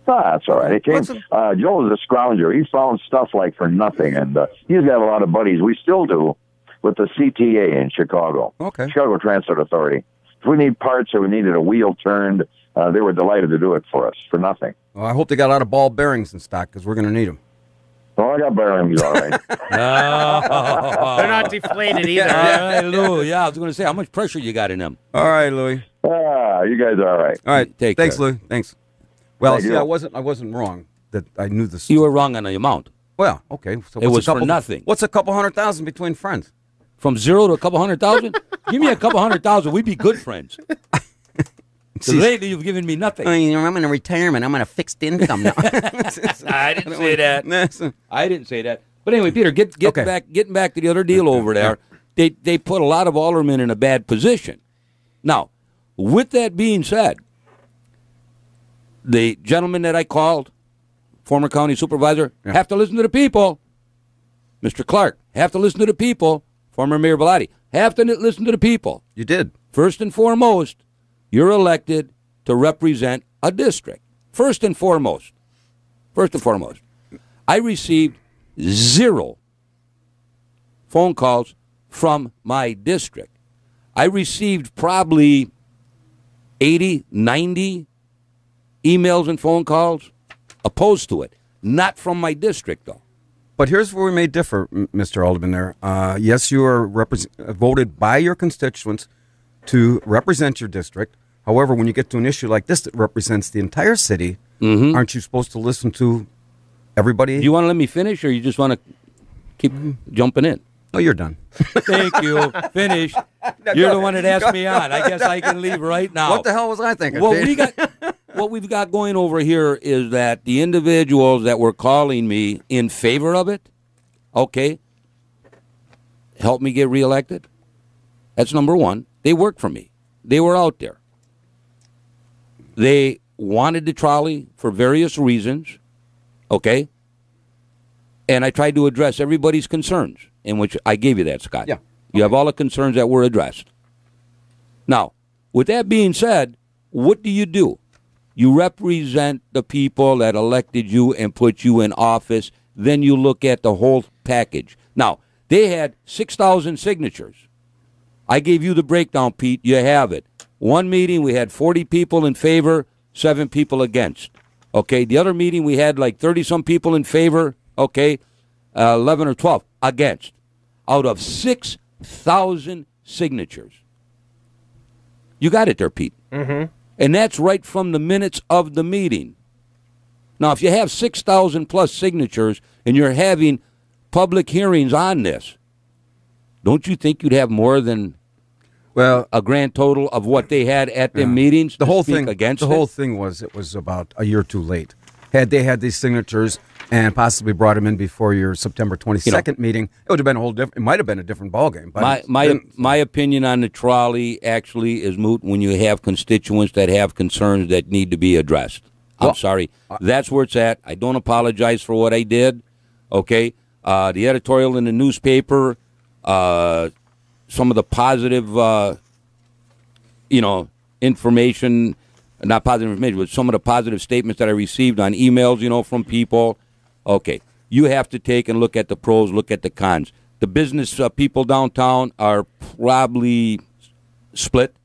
That's all right. It came. Joe was a scrounger. He found stuff like for nothing, and he's got a lot of buddies. We still do with the CTA in Chicago. Okay. Chicago Transit Authority. If we need parts or we needed a wheel turned, they were delighted to do it for us for nothing. Well, I hope they got a lot of ball bearings in stock because we're going to need them. Oh, I got bearings, all right. They're not deflated either. All right, Lou. Yeah, I was going to say, how much pressure you got in them? All right, Louis. You guys are all right. All right. Thanks, Lou. Thanks. Well, see, I wasn't wrong that I knew this. You were wrong on the amount. Well, okay. So it was for nothing. What's a couple 100,000 between friends? From 0 to a couple 100,000? Give me a couple 100,000. We'd be good friends. Lately, you've given me nothing. I'm in a retirement. I'm on a fixed income now. I didn't say that. I didn't say that. But anyway, Peter, getting back to the other deal over there. They put a lot of aldermen in a bad position. Now, with that being said, the gentleman that I called, former county supervisor, have to listen to the people. Mr. Clark, have to listen to the people. Former Mayor Bellotti, have to listen to the people. You did. First and foremost, you're elected to represent a district. First and foremost. I received 0 phone calls from my district. I received probably 80, 90 emails and phone calls opposed to it. Not from my district, though. But here's where we may differ, Mr. Alderman there. Yes, you are voted by your constituents to represent your district. However, when you get to an issue like this that represents the entire city, aren't you supposed to listen to everybody? Do you want to let me finish, or you just want to keep jumping in? Oh, you're done. Thank you. Finish. You're the one that asked me on. I guess I can leave right now. What the hell was I thinking? What we've got going over here is that the individuals that were calling me in favor of it, okay, help me get reelected. That's number one. They worked for me. They were out there. They wanted the trolley for various reasons, okay? And I tried to address everybody's concerns, in which I gave you that, Scott. Yeah. You have all the concerns that were addressed. Now, with that being said, what do? You represent the people that elected you and put you in office. Then you look at the whole package. Now, they had 6,000 signatures. I gave you the breakdown, Pete. You have it. One meeting, we had 40 people in favor, 7 people against. Okay, the other meeting, we had like 30-some people in favor, okay, 11 or 12 against. Out of 6,000 signatures. You got it there, Pete. Mm-hmm. And that's right from the minutes of the meeting. Now, if you have 6,000 plus signatures and you're having public hearings on this, don't you think you'd have more than a grand total of what they had at their meetings? The whole thing against the whole thing was it was about a year too late. Had they had these signatures and possibly brought them in before your September 22nd meeting, it would have been a whole different. It might have been a different ballgame. My opinion on the trolley actually is moot when you have constituents that have concerns that need to be addressed. I'm sorry. That's where it's at. I don't apologize for what I did. Okay, the editorial in the newspaper, some of the positive, information. Not positive information, but some of the positive statements that I received on emails, from people. Okay, you have to take and look at the pros, look at the cons. The business people downtown are probably split,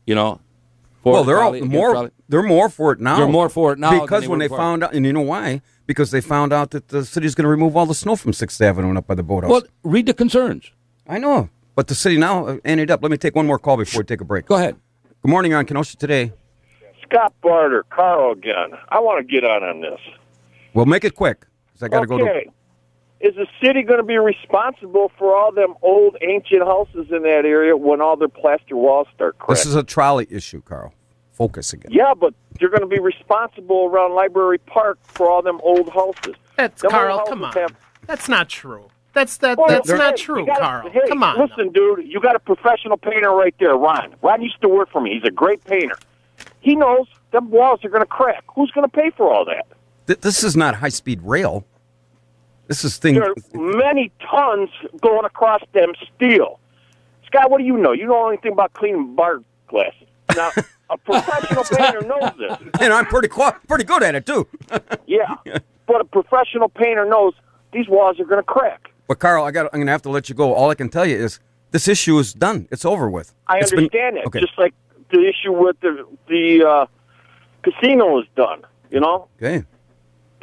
Well, they're more for it now. They're more for it now because when they found out, and you know why? Because they found out that the city's going to remove all the snow from 6th Avenue and up by the boathouse. Well, read the concerns. I know, but the city now ended up. Let me take one more call before we take a break. Go ahead. Good morning, on Kenosha Today. Scott Barter, Carl again. I want to get on this. Well, make it quick, because I got to go to... Is the city going to be responsible for all them old, ancient houses in that area when all their plaster walls start cracking? This is a trolley issue, Carl. Focus again. Yeah, but you're going to be responsible around Library Park for all them old houses. Carl, come on. That's not true. That's not true, Carl. Hey, come on. Listen, dude, you got a professional painter right there, Ron. Ron used to work for me. He's a great painter. He knows them walls are going to crack. Who's going to pay for all that? This is not high-speed rail. This is things... There are many tons going across them steel. Scott, what do you know? You don't know anything about cleaning bar glasses. Now, a professional painter knows this. And I'm pretty good at it, too. Yeah, but a professional painter knows these walls are going to crack. But, Carl, I'm going to have to let you go. All I can tell you is this issue is done. It's over with. I understand that. Okay. Just like the issue with the casino is done, Okay.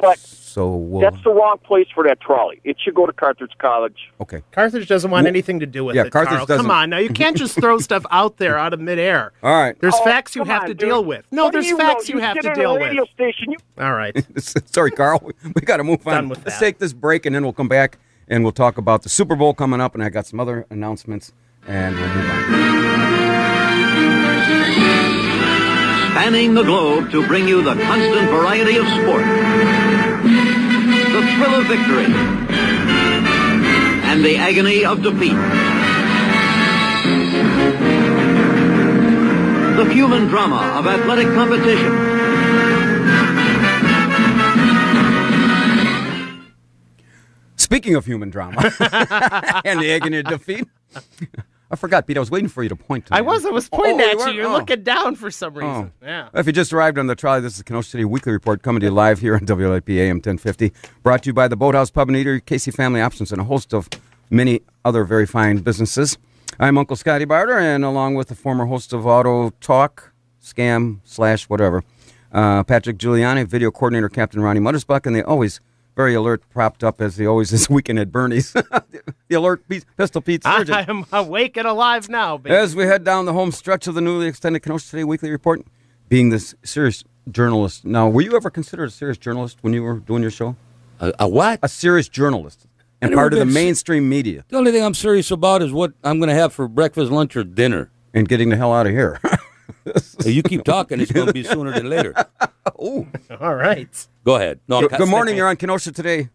but so that's the wrong place for that trolley. It should go to Carthage College. Okay. Carthage doesn't want anything to do with it, Carthage Carl. doesn't. Come on, now. You can't just throw stuff out there out of midair. All right. There's facts you have to deal with. No, What do there's you facts know? you have sit to in deal a radio with. Station. All right. Sorry, Carl. We got to move on. Done with Let's that. take this break, and then we'll come back, and we'll talk about the Super Bowl coming up, and I got some other announcements, and we'll move on. Spanning the globe to bring you the constant variety of sport, the thrill of victory, and the agony of defeat. The human drama of athletic competition. Speaking of human drama and the agony of defeat, I forgot, Pete. I was waiting for you to point to me. I was pointing at you. weren't? You're looking down for some reason. Oh. Yeah. If you just arrived on the trolley, this is the Kenosha City Weekly Report coming to you live here on WLIP AM 1050. Brought to you by the Boathouse Pub and Eatery, Casey Family Options, and a host of many other very fine businesses. I'm Uncle Scotty Barter, and along with the former host of Auto Talk, Scam, / whatever, Patrick Giuliani, video coordinator Captain Ronnie Muttersbuck, and the always very alert, propped up as he always is weekend at Bernie's. The alert Pistol Pete Surgeon. I am awake and alive now, baby. As we head down the home stretch of the newly extended Kenosha City Weekly Report, being this serious journalist. Now, were you ever considered a serious journalist when you were doing your show? A what? A serious journalist. And part of the mainstream media. The only thing I'm serious about is what I'm going to have for breakfast, lunch, or dinner. And getting the hell out of here. You keep talking, it's going to be sooner than later. Oh. All right. Go ahead. No, Good morning. You're on Kenosha Today.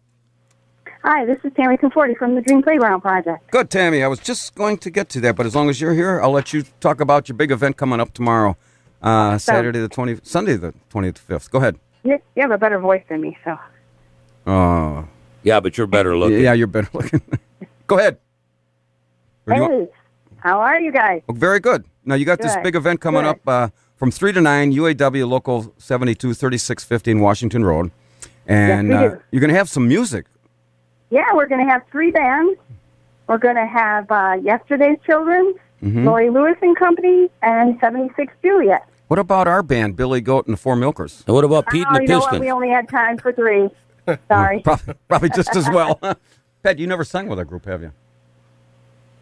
Hi, this is Tammy Conforti from the Dream Playground Project. Good, Tammy. I was just going to get to that, but as long as you're here, I'll let you talk about your big event coming up tomorrow, Sunday the 25th. Go ahead. You have a better voice than me, so. Yeah, but you're better looking. Yeah, you're better looking. Go ahead. Hey, how are you guys? Oh, very good. Now, you got this big event coming up from 3 to 9, UAW Local 72, 3650 Washington Road. And Yes, you're going to have some music. Yeah, we're going to have 3 bands. We're going to have Yesterday's Children, Mhm. Lori Lewis and Company, and 76 Juliet. What about our band, Billy Goat and the Four Milkers? And what about Pete Oh, you know what? We only had time for 3. Sorry. Probably just as well. Pat, you never sung with our group, have you?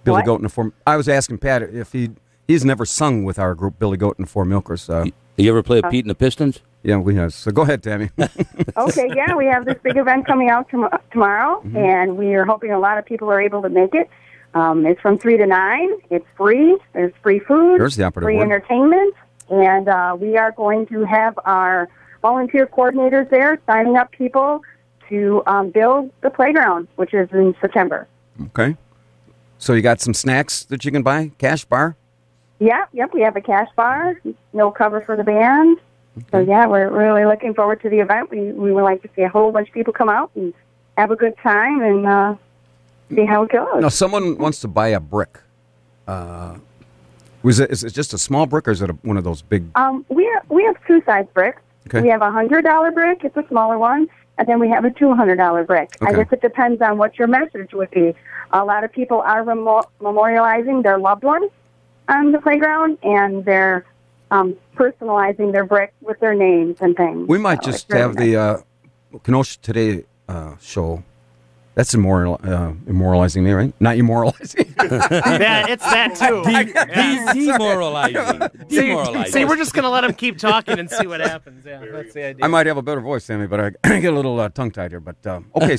Billy What? Goat and the Four. I was asking Pat if he's never sung with our group, Billy Goat and the Four Milkers. You ever play Pete and the Pistons? Yeah, we have. So go ahead, Tammy. Okay, yeah, we have this big event coming out tomorrow, Mm-hmm. and we are hoping a lot of people are able to make it. It's from 3 to 9. It's free. There's free food, There's the operative free word. entertainment, and we are going to have our volunteer coordinators there signing up people to build the playground, which is in September. Okay. So you got some snacks that you can buy? Cash bar? Yep, we have a cash bar, no cover for the band. So, yeah, we're really looking forward to the event. We would like to see a whole bunch of people come out and have a good time and see how it goes. Now, someone wants to buy a brick. Is it just a small brick, or is it one of those big? We have 2 size bricks. Okay. We have a $100 brick. It's a smaller one. And then we have a $200 brick. I Okay. guess it depends on what your message would be. A lot of people are memorializing their loved ones on the playground, and they're personalizing their brick with their names and things. We might So just it's really have nice. the Kenosha Today show. That's immoralizing me, right? Not immoralizing. Yeah, it's that too. Demoralizing. See, we're just going to let him keep talking and see what happens. Yeah, that's the idea. I might have a better voice, Sammy, but I get a little tongue-tied here. But okay,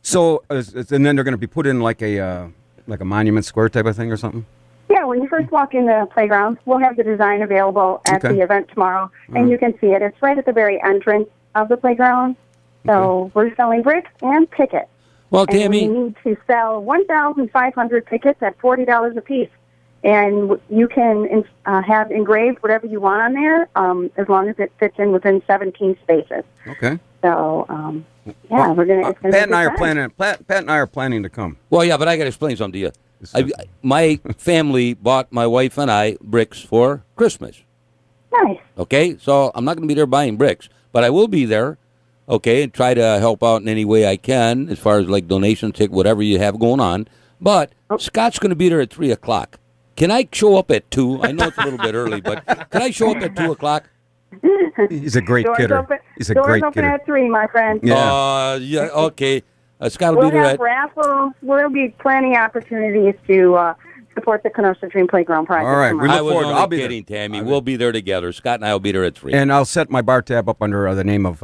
so and then they're going to be put in like a monument square type of thing or something. Yeah, when you first walk in the playground, we'll have the design available at Okay. the event tomorrow, and you can see it. It's right at the very entrance of the playground. So we're selling bricks and tickets. Well, and Tammy, we need to sell 1,500 tickets at $40 a piece. And you can have engraved whatever you want on there, as long as it fits in within 17 spaces. Okay. So, yeah, we're gonna. It's gonna Pat be and I a are good planning. Pat and I are planning to come. well, yeah, but I got to explain something to you. My family bought my wife and I bricks for Christmas. time. Nice. Okay, so I'm not going to be there buying bricks, but I will be there. Okay, and try to help out in any way I can as far as like donations, take whatever you have going on. But Scott's going to be there at 3:00. Can I show up at 2? I know it's a little bit early, but can I show up at 2:00? He's a great Doors kidder. open. He's a Doors great open kidder. at 3, my friend. Yeah, okay. Scott will We'll be there have at... raffles. There'll be plenty of opportunities to support the Kenosha Dream Playground Project. All right, we I look was forward. only I'll be kidding, there. Tammy. We'll be there together. Scott and I will be there at 3. And I'll set my bar tab up under the name of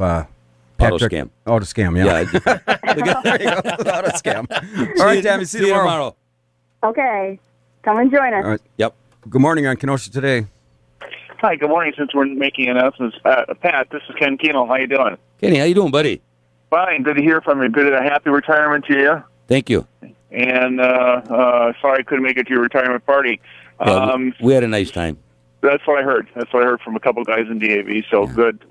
Patrick. Scam. Auto Scam, yeah. Yeah. There you go. Auto Scam. All right, Tammy, see you tomorrow. Okay. Come and join us. All right. Yep. Good morning on Kenosha Today. Hi, good morning. Since we're making announcements, Pat, this is Ken Keno. How you doing? Kenny, how you doing, buddy? Fine. Good to hear from you. Good. Happy retirement to you. Thank you. And sorry I couldn't make it to your retirement party. Yeah, we had a nice time. That's what I heard. That's what I heard from a couple guys in DAV. So good.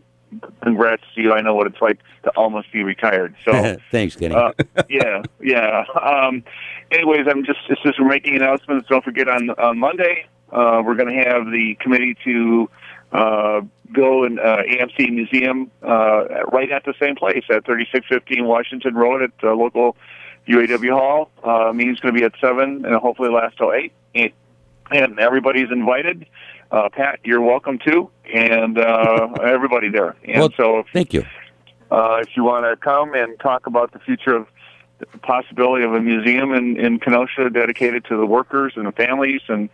Congrats to you. I know what it's like to almost be retired. So thanks, Kenny. Yeah. Anyways, we're making announcements. Don't forget on Monday we're going to have the committee to go in AMC Museum right at the same place at 3615 Washington Road at local UAW Hall. Meeting's going to be at 7 and hopefully last till 8. And everybody's invited. Pat, you're welcome too, and everybody there. And thank you. If you want to come and talk about the future of the possibility of a museum in Kenosha dedicated to the workers and the families and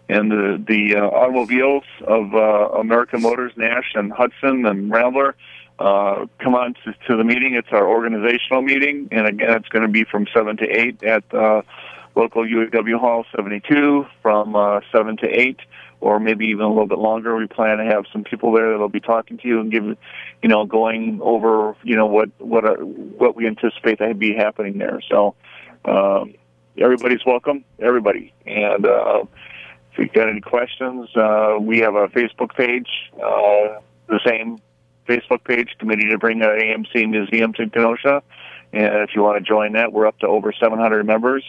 the automobiles of American Motors, Nash, and Hudson and Rambler, come on to the meeting. It's our organizational meeting, and again, it's going to be from 7 to 8 at local UAW Hall 72 from 7 to 8. Or maybe even a little bit longer. We plan to have some people there that'll be talking to you and going over, what we anticipate that be happening there. So, everybody's welcome, everybody. And if you've got any questions, we have a Facebook page, the same Facebook page, Committee to Bring AMC Museum to Kenosha. And if you want to join that, we're up to over 700 members.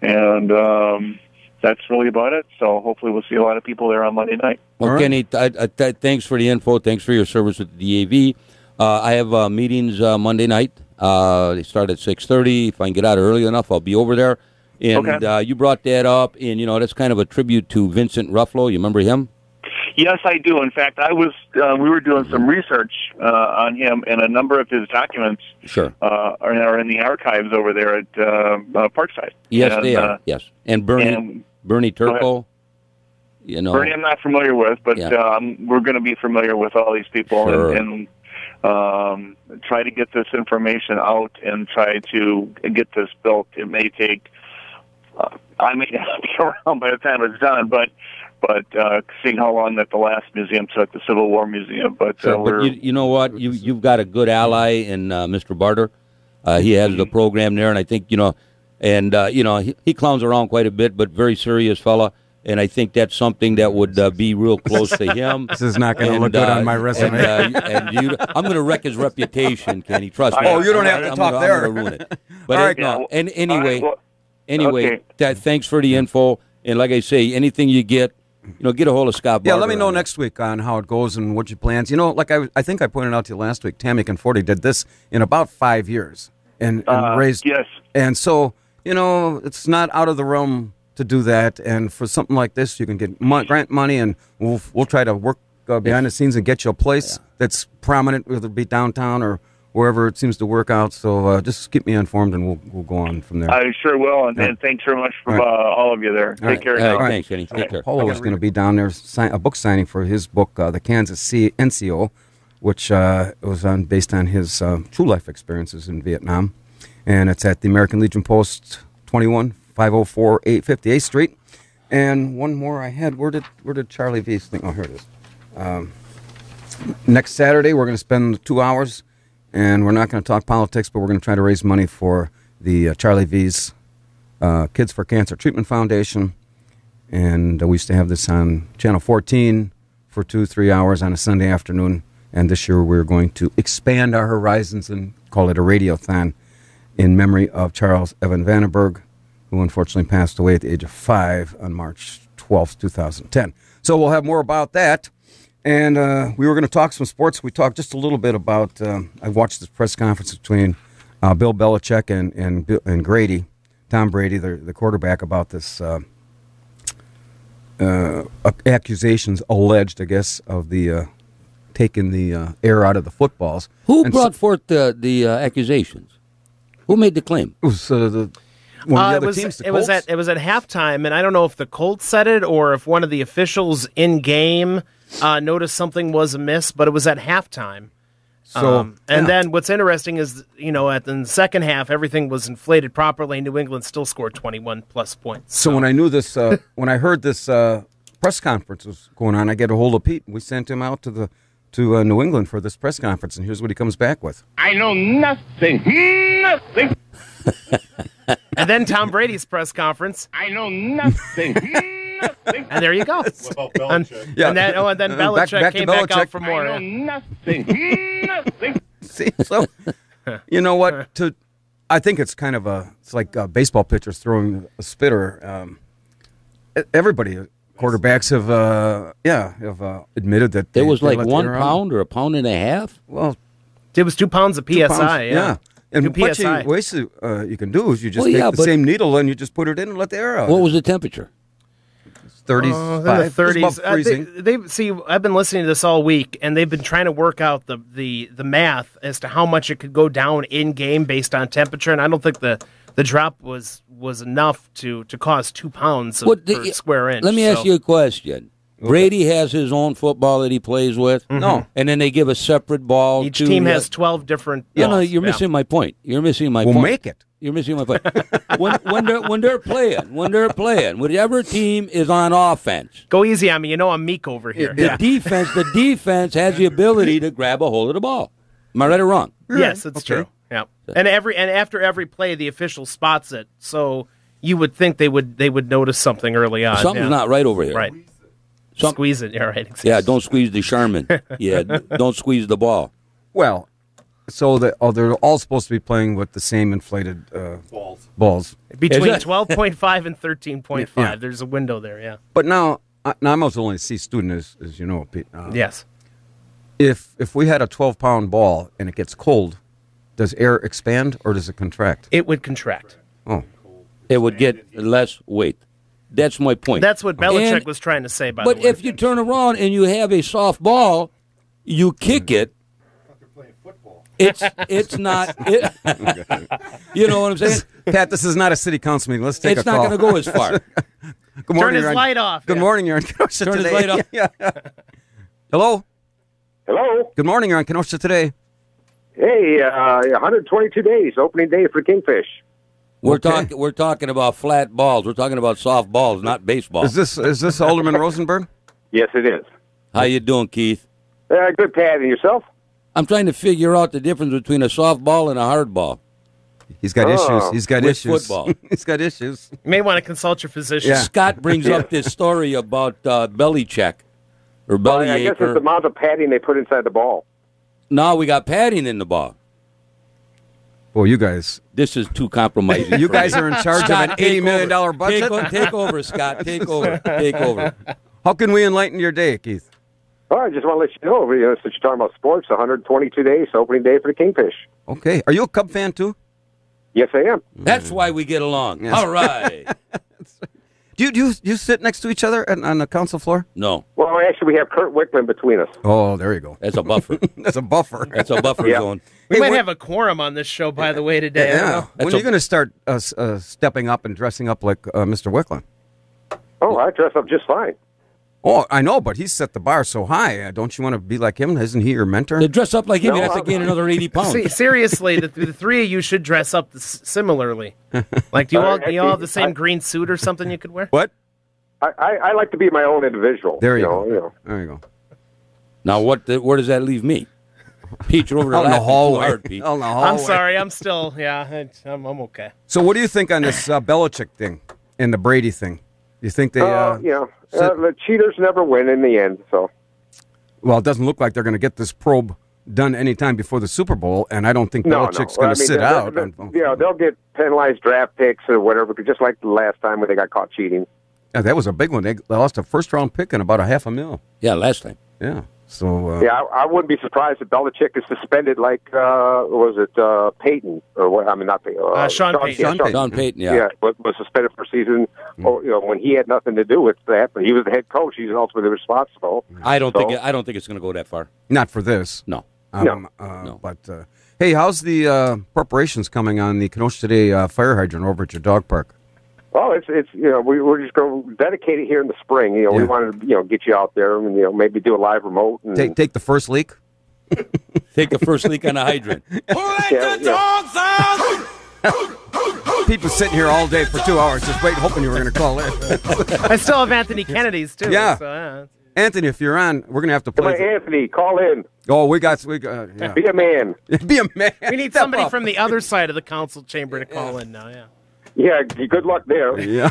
And, that's really about it. So hopefully we'll see a lot of people there on Monday night. Well, Kenny, thanks for the info. Thanks for your service with the DAV. I have meetings Monday night. They start at 6:30. If I can get out early enough, I'll be over there. And you brought that up, and that's kind of a tribute to Vincent Ruffalo. You remember him? Yes, I do. In fact, we were doing some research on him, and a number of his documents are in the archives over there at Parkside. Yes, they are. Yes, and Bernie Turco. Bernie, I'm not familiar with, but we're going to be familiar with all these people and try to get this information out and try to get this built. It may take. I may not be around by the time it's done, but seeing how long that the last museum took, the Civil War Museum. But you know what? You've got a good ally in Mr. Barter. He has the program there, and I think he clowns around quite a bit, but very serious fella. And I think that's something that would be real close to him. This is not going to look good on my resume. I'm going to wreck his reputation, Kenny. Trust me. Oh, you don't have to talk there. I'm going to ruin it. But anyway, thanks for the info. And like I say, anything you get, get a hold of Scott Barter. Yeah, let me know next week on how it goes and what your plans. Like I think I pointed out to you last week, Tammy Conforti did this in about 5 years and raised. Yes. And so, it's not out of the realm to do that. And for something like this, you can get grant money, and we'll try to work behind the scenes and get you a place that's prominent, whether it be downtown or wherever it seems to work out. So just keep me informed, and we'll go on from there. I sure will, and thanks very much for all of you there. Take care. Thanks, Kenny. Take care. Paul is going to be down there, a book signing for his book, The Kansas NCO, which was based on his true life experiences in Vietnam. And it's at the American Legion Post 21, 504 58th Street. And one more I had. Where did Charlie V's thing? Oh, here it is. Next Saturday, we're going to spend 2 hours. And we're not going to talk politics, but we're going to try to raise money for the Charlie V's Kids for Cancer Treatment Foundation. And we used to have this on Channel 14 for 2-3 hours on a Sunday afternoon. And this year we're going to expand our horizons and call it a radiothon in memory of Charles Evan Vandenberg, who unfortunately passed away at the age of 5 on March 12th, 2010. So we'll have more about that. And we were going to talk some sports. We talked just a little bit about, I watched this press conference between Bill Belichick and Grady, Tom Brady, the quarterback, about this accusations alleged, I guess, of the taking the air out of the footballs. Who brought forth the accusations? Who made the claim? It was the one of the other teams. The Colts. It was at halftime, and I don't know if the Colts said it or if one of the officials in game noticed something was amiss, but it was at halftime. So, then what's interesting is, in the second half, everything was inflated properly. New England still scored 21 plus points. So when I knew this, when I heard this press conference was going on, I get a hold of Pete. We sent him out to New England for this press conference, and here's what he comes back with. I know nothing. Nothing. And then Tom Brady's press conference. I know nothing. Nothing. And there you go. What about Belichick? And then Belichick came back out for more. I know nothing. Nothing. See, so you know what? I think it's kind of it's like baseball pitchers throwing a spitter. Everybody, quarterbacks have admitted that there was like 1 pound pound or a pound and a half. Well, it was 2 pounds of PSI. Yeah. And what you can do is you just take the same needle and you just put it in and let the air out. What was the temperature? 35. In the 30s. Freezing. I've been listening to this all week, and they've been trying to work out the math as to how much it could go down in game based on temperature, and I don't think the drop was enough to cause 2 pounds per square inch. Let me ask you a question. Okay. Brady has his own football that he plays with. Mm-hmm. No. And then they give a separate ball. Each team has 12 different balls. No, you're missing my point. You're missing my point. We'll make it. You're missing my point. when they're playing, whichever team is on offense. Go easy on me. I'm meek over here. The defense has the ability to grab a hold of the ball. Am I right or wrong? Yes, it's true. Yeah. And after every play, the official spots it. So you would think they would notice something early on. Something's not right over here. Right. Squeeze it. Yeah, right. Exactly. Yeah, don't squeeze the Charmin. Yeah, don't squeeze the ball. Well, so they're all supposed to be playing with the same inflated balls. Between 12.5 and 13.5. Yeah. There's a window there, yeah. But now I'm also only a C student, as you know, Pete. Yes. If we had a 12-pound ball and it gets cold, does air expand or does it contract? It would contract. Oh. It would get less weight. That's my point. That's what Belichick was trying to say, by the way. But if you turn around and you have a soft ball, you kick it. It's not. You know what I'm saying? Pat, this is not a city council meeting. Let's take a call. It's not going to go as far. Good morning. Turn his light off. Good morning. You're on Kenosha Turn today. his light off. Yeah. Hello? Hello? Good morning. You're on Kenosha today. Hey, 122 days, opening day for Kingfish. We're talking about flat balls. We're talking about soft balls, not baseball. Is this Alderman Rosenberg? Yes, it is. How you doing, Keith? Good, Pat. And yourself? I'm trying to figure out the difference between a soft ball and a hard ball. He's got issues. He's got with issues. Football. He's got issues. You may want to consult your physician. Yeah. Scott brings up this story about belly check or belly I guess it's the amount of padding they put inside the ball. No, we got padding in the ball. Well, you guys. This is too compromising. You guys are in charge Scott, of an $80 million budget? Take over, Scott. Take over. How can we enlighten your day, Keith? Well, I just want to let you know, since you're talking about sports, 122 days, opening day for the Kingfish. Okay. Are you a Cub fan, too? Yes, I am. That's why we get along. Yes. All right. Do you sit next to each other on the council floor? No. Well, actually, we have Kurt Wickman between us. Oh, there you go. That's a buffer. That's a buffer. That's a buffer zone. We might have a quorum on this show, by the way, today. Yeah. When are you going to start stepping up and dressing up like Mr. Wickman? Oh, I dress up just fine. Oh, I know, but he's set the bar so high. Don't you want to be like him? Isn't he your mentor? To dress up like him, you have to gain another 80 pounds. See, seriously, the three of you should dress up similarly. Like, do you all have the same green suit or something you could wear? What? I like to be my own individual. There you go. There you go. Now, where does that leave me? Pete, you're over there laughing too hard, Pete. I'm sorry. I'm still, I'm okay. So what do you think on this Belichick thing and the Brady thing? You think they... the cheaters never win in the end, so... Well, it doesn't look like they're going to get this probe done anytime before the Super Bowl, and I don't think Belichick's going to sit out. They'll get penalized draft picks or whatever, just like the last time when they got caught cheating. Yeah, that was a big one. They lost a first-round pick and about $500,000. Yeah, last time. Yeah. So yeah, I wouldn't be surprised if Belichick is suspended like was it Peyton or what? I mean, not Peyton. Sean Payton. Sean Payton, yeah. Yeah, was suspended for a season. Or, when he had nothing to do with that, but he was the head coach. He's ultimately responsible. I don't think it's going to go that far. Not for this. No. No. But hey, how's the preparations coming on the Kenosha Today fire hydrant over at your dog park? Well, it's we're just going to dedicate it here in the spring. We wanted to get you out there and maybe do a live remote and take the first leak. Take the first leak on a hydrant. People sitting here all day for 2 hours just waiting, hoping you were going to call in. I still have Anthony Kennedy's too. Yeah. So, Anthony, if you're on, we're going to have to play. Come on, Anthony, call in. Oh, we got. Yeah. Be a man. Be a man. We need somebody from the other side of the council chamber to call in now. Yeah. Yeah. Good luck there. Yeah.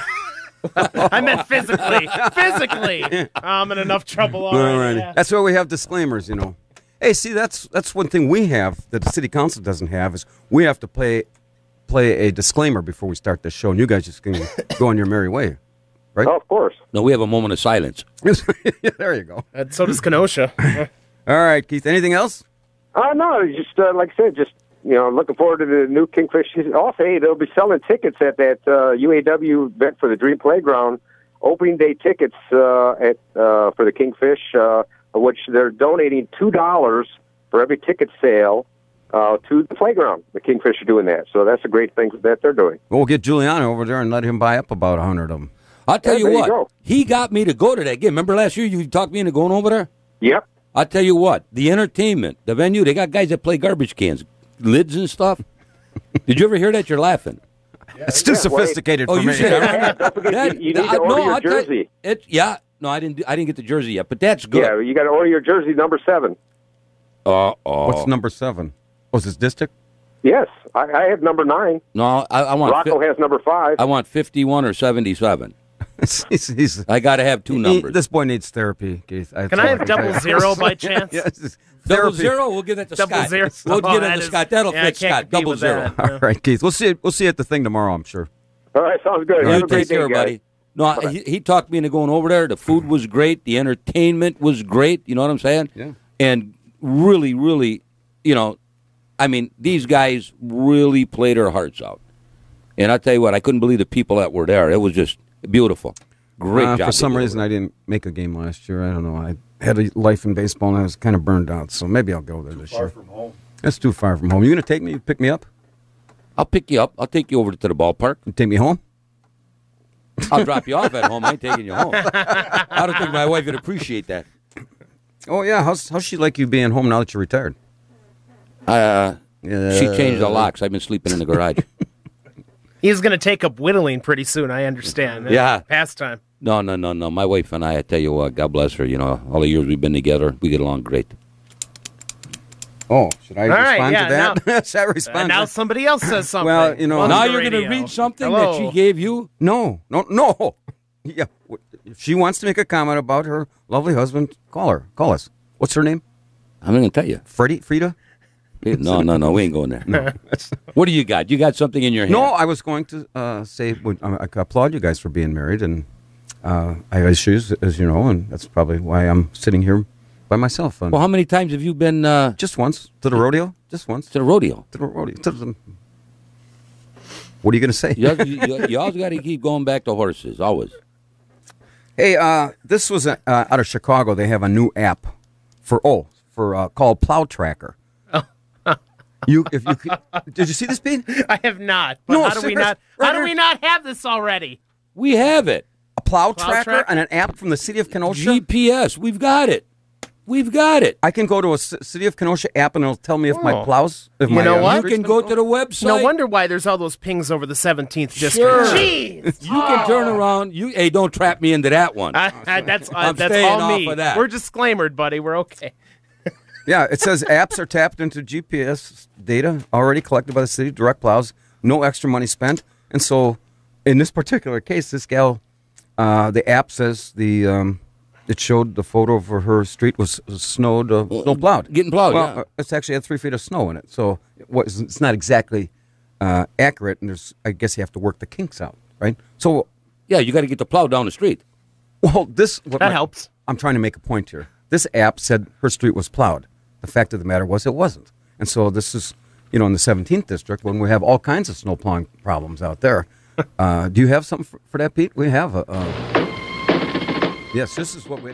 I meant physically. Physically, I'm in enough trouble already. Yeah. That's why we have disclaimers. Hey, see, that's one thing we have that the city council doesn't have is we have to play a disclaimer before we start the show, and you guys just can go on your merry way, right? Oh, of course. No, we have a moment of silence. There you go. And so does Kenosha. All right, Keith. Anything else? No, just like I said, just looking forward to the new Kingfish. Also, hey, they'll be selling tickets at that UAW event for the Dream Playground. Opening day tickets for the Kingfish, which they're donating $2 for every ticket sale to the playground. The Kingfish are doing that, so that's a great thing that they're doing. Well, we'll get Giuliano over there and let him buy up about 100 of them. I'll tell you what, he got me to go to that game. Remember last year you talked me into going over there? Yep. I'll tell you what, the entertainment, the venue, they got guys that play garbage cans, lids and stuff. Did you ever hear that? You're laughing. It's too sophisticated for me. You need to order your jersey. No, I didn't get the jersey yet, but that's good. Yeah, you got to order your jersey number 7. What's number 7? Was this district? Yes, I have number 9. No, I want. Rocco has number 5. I want 51 or 77. I got to have 2 numbers. This boy needs therapy, Keith. Can I have 00 by chance? Yes. 00. We'll give that to Scott. 00. We'll give that to Scott. That'll fit Scott. 00. All right, Keith. We'll see at the thing tomorrow, I'm sure. All right, sounds good. You take care, buddy. No, he talked me into going over there. The food was great. The entertainment was great. You know what I'm saying? Yeah. And really, really, I mean, these guys really played their hearts out. And I'll tell you what, I couldn't believe the people that were there. It was just beautiful. Great job. For some reason, I didn't make a game last year. I don't know. I had a life in baseball, and I was kind of burned out. So maybe I'll go there this year. Far from home. That's too far from home. You going to take me? Pick me up? I'll pick you up. I'll take you over to the ballpark. You take me home? I'll drop you off at home. I ain't taking you home. I don't think my wife would appreciate that. Oh, yeah. How's she like you being home now that you're retired? She changed the locks. I've been sleeping in the garage. He's going to take up whittling pretty soon, I understand. Yeah. Pastime. No. My wife and I tell you what, God bless her. All the years we've been together, we get along great. Oh, should I respond to that? Now, should I respond? Now somebody else says something. Well, now you're going to read something that she gave you? No. Yeah, if she wants to make a comment about her lovely husband, call her. Call us. What's her name? I'm going to tell you. Frida? No, we ain't going there. No. What do you got? You got something in your hand? No, I was going to say I applaud you guys for being married, and I have issues, as you know, and that's probably why I'm sitting here by myself. Well, how many times have you been? Just once. To the rodeo? Just once. To the rodeo? To the rodeo. What are you going to say? You always got to keep going back to horses, always. Hey, this was out of Chicago. They have a new app called Plow Tracker. Did you see this, Pete? I have not. But how do we not have this already? We have it. A plow tracker and an app from the city of Kenosha? GPS. We've got it. I can go to a City of Kenosha app and it'll tell me if my plows... You know what? You can go to the website. No wonder why there's all those pings over the 17th district. Sure. Jeez. You can turn around. Hey, don't trap me into that one. That's I'm that's staying all off me. of that. We're disclaimered, buddy. We're okay. Yeah, it says apps are tapped into GPS data already collected by the city, direct plows, no extra money spent. And so in this particular case, this gal, the app says it showed the photo of her street was snow plowed. Getting plowed, Well, it's actually had 3 feet of snow in it. So it's not exactly accurate, and I guess you have to work the kinks out, right? So yeah, you got to get the plow down the street. Well, that helps. I'm trying to make a point here. This app said her street was plowed. The fact of the matter was it wasn't. And so this is, in the 17th district when we have all kinds of snow plowing problems out there. Do you have something for that, Pete? We have yes, this is what we